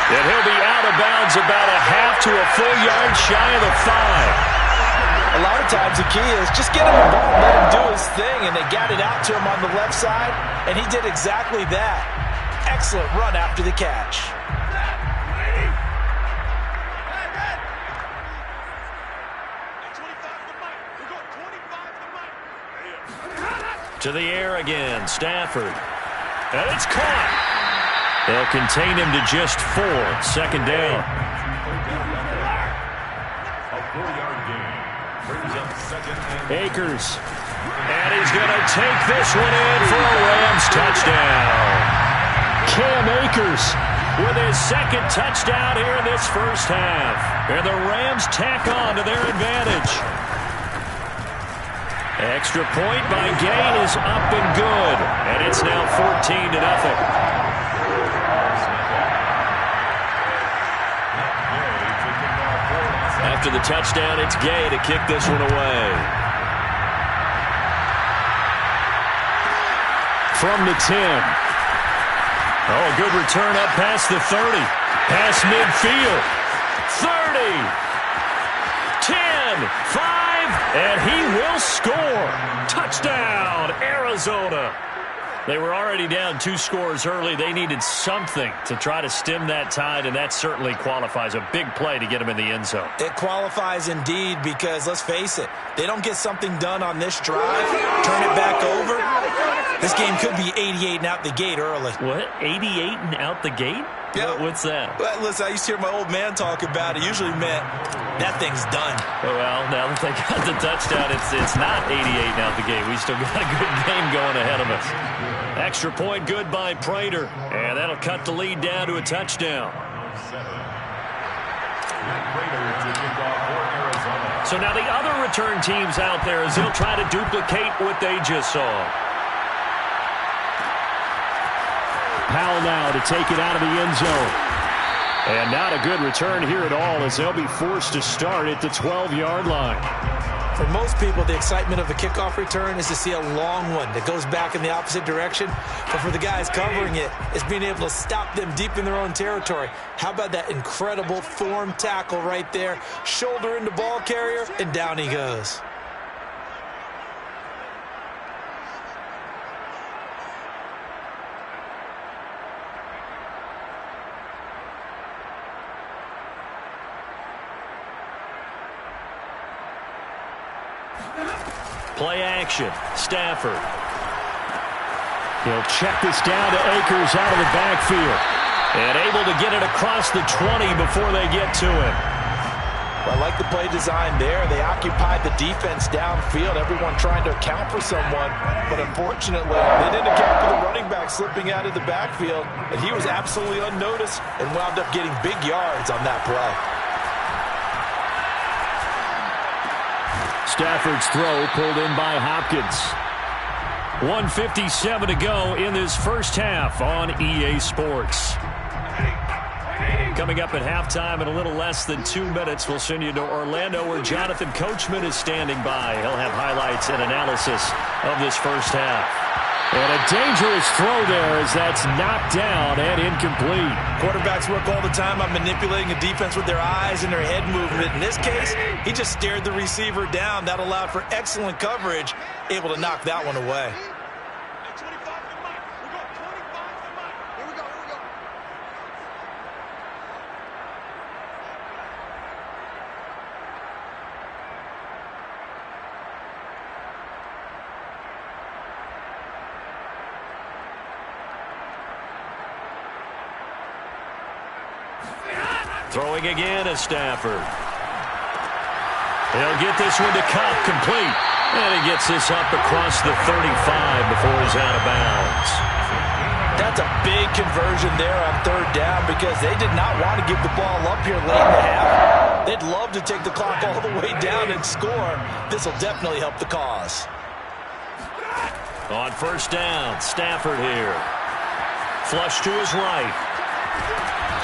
And he'll be out of bounds about a half to a full yard shy of the 5. A lot of times the key is just get him the ball, let him do his thing, and they got it out to him on the left side, and he did exactly that. Excellent run after the catch. To the air again, Stafford. And it's caught. They'll contain him to just 4. Second down. A 4-yard gain brings up second and Akers. And he's going to take this one in for a Rams touchdown. Cam Akers with his second touchdown here in this first half. And the Rams tack on to their advantage. Extra point by Gain is up and good. And it's now 14-0. After the touchdown, it's Gay to kick this one away. From the 10. Oh, good return up past the 30. Past midfield. 30. 10. 5. And he will score. Touchdown, Arizona. They were already down 2 scores early. They needed something to try to stem that tide, and that certainly qualifies. A big play to get them in the end zone. It qualifies indeed because, let's face it, they don't get something done on this drive, turn it back over, this game could be 88 and out the gate early. What? 88 and out the gate? Yeah. What's that? Well, listen, I used to hear my old man talk about it. Usually meant that thing's done. Well, now that they got the touchdown, it's not 88 and out the gate. We still got a good game going ahead of us. Extra point good by Prater. And that'll cut the lead down to a touchdown. So now the other return teams out there as they'll try to duplicate what they just saw. Powell now to take it out of the end zone. And not a good return here at all as they'll be forced to start at the 12-yard line. For most people, the excitement of a kickoff return is to see a long one that goes back in the opposite direction. But for the guys covering it, it's being able to stop them deep in their own territory. How about that incredible form tackle right there? Shoulder into ball carrier, and down he goes. Play action. Stafford. He'll check this down to Akers out of the backfield. And able to get it across the 20 before they get to him. Well, I like the play design there. They occupied the defense downfield, everyone trying to account for someone. But unfortunately, they didn't account for the running back slipping out of the backfield. And he was absolutely unnoticed and wound up getting big yards on that play. Stafford's throw pulled in by Hopkins. 1:57 to go in this first half on EA Sports. Coming up at halftime in a little less than 2 minutes, we'll send you to Orlando where Jonathan Coachman is standing by. He'll have highlights and analysis of this first half. And a dangerous throw there as that's knocked down and incomplete. Quarterbacks work all the time on manipulating a defense with their eyes and their head movement. In this case, he just stared the receiver down. That allowed for excellent coverage, able to knock that one away. Throwing again is Stafford. He'll get this one to Cup, complete. And he gets this up across the 35 before he's out of bounds. That's a big conversion there on third down because they did not want to give the ball up here late in the half. They'd love to take the clock all the way down and score. This will definitely help the cause. On first down, Stafford here. Flush to his right.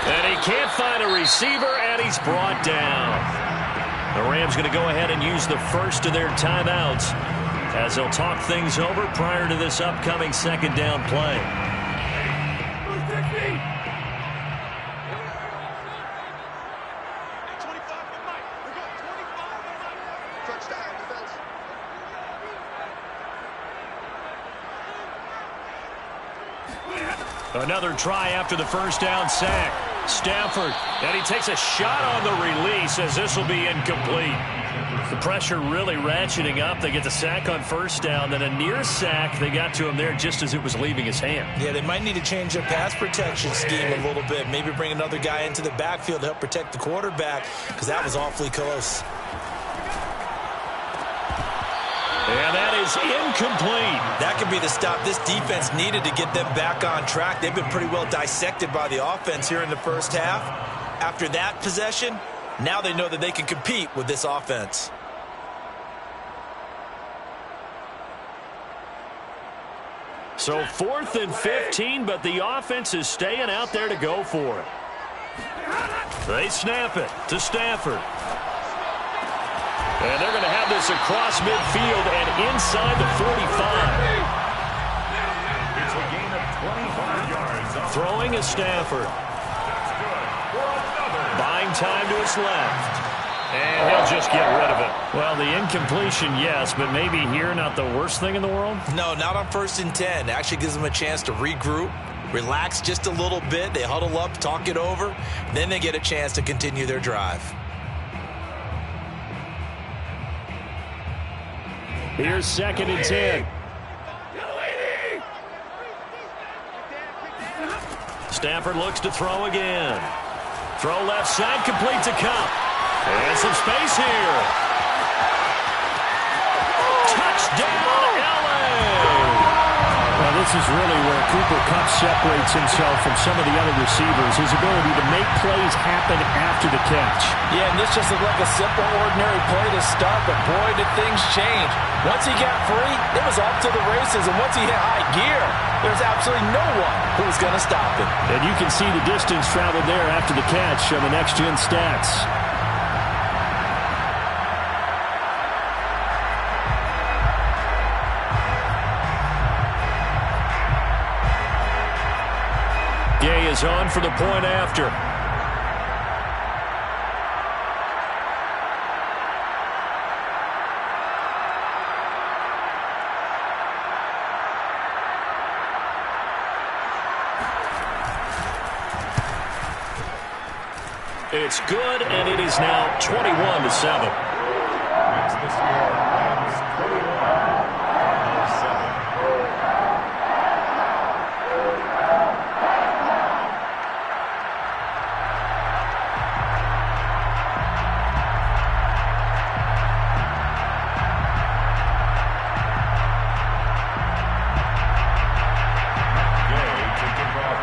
And he can't find a receiver, and he's brought down. The Rams going to go ahead and use the first of their timeouts as they'll talk things over prior to this upcoming second down play. Another try after the first down sack. Stafford, and he takes a shot on the release as this will be incomplete. The pressure really ratcheting up. They get the sack on first down, then a near sack. They got to him there just as it was leaving his hand. Yeah, they might need to change their pass protection scheme a little bit. Maybe bring another guy into the backfield to help protect the quarterback because that was awfully close. And that is incomplete. That could be the stop this defense needed to get them back on track. They've been pretty well dissected by the offense here in the first half. After that possession, now they know that they can compete with this offense. So 4th and 15, but the offense is staying out there to go for it. They snap it to Stafford. And they're going to have this across midfield and inside the 45. It's a gain of 25 yards. Throwing is Stafford. Buying time to his left. And he'll just get rid of it. Well, the incompletion, yes, but maybe here not the worst thing in the world? No, not on 1st and 10. It actually gives them a chance to regroup, relax just a little bit. They huddle up, talk it over. Then they get a chance to continue their drive. Here's 2nd and 10. Stafford looks to throw again. Throw left side, complete to Cup. And some space here. Touchdown, LA! Well, this is really where Cooper Kupp separates himself from some of the other receivers. His ability to make plays happen after the catch. Yeah, and this just looked like a simple, ordinary play to start, but boy, did things change. Once he got free, it was off to the races, and once he hit high gear, there's absolutely no one who was going to stop him. And you can see the distance traveled there after the catch on the next-gen stats. Gay is on for the point after. It's good, and it is now 21-7. Makes the score Rams 21,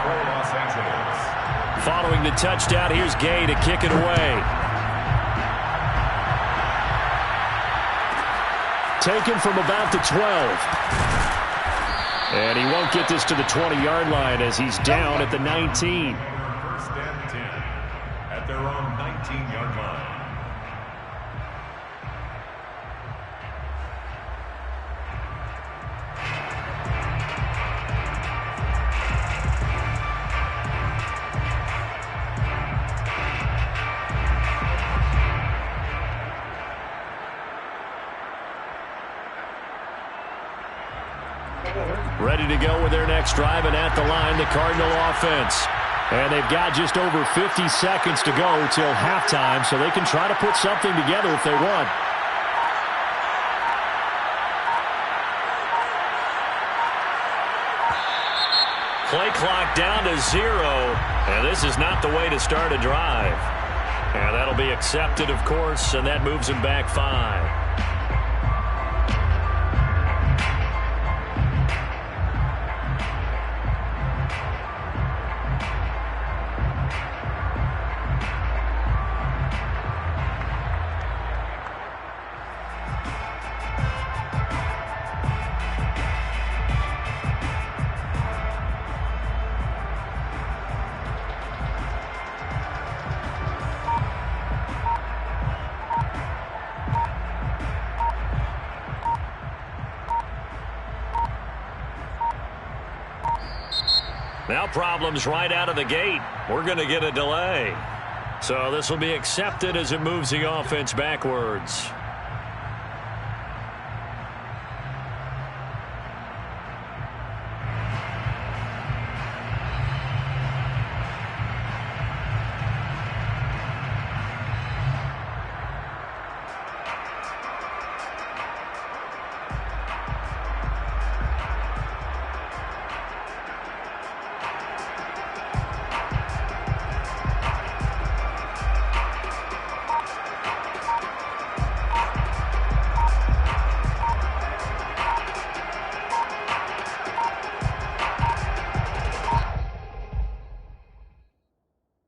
Cardinals 7. Following the touchdown, here's Gay to kick it away. Taken from about the 12. And he won't get this to the 20-yard line as he's down at the 19. First and 10 at their own 19-yard line. Ready to go with their next drive, and at the line, the Cardinal offense. And they've got just over 50 seconds to go till halftime, so they can try to put something together if they want. Play clock down to 0, and this is not the way to start a drive. And that'll be accepted, of course, and that moves him back 5. Now problems right out of the gate. We're going to get a delay. So this will be accepted as it moves the offense backwards.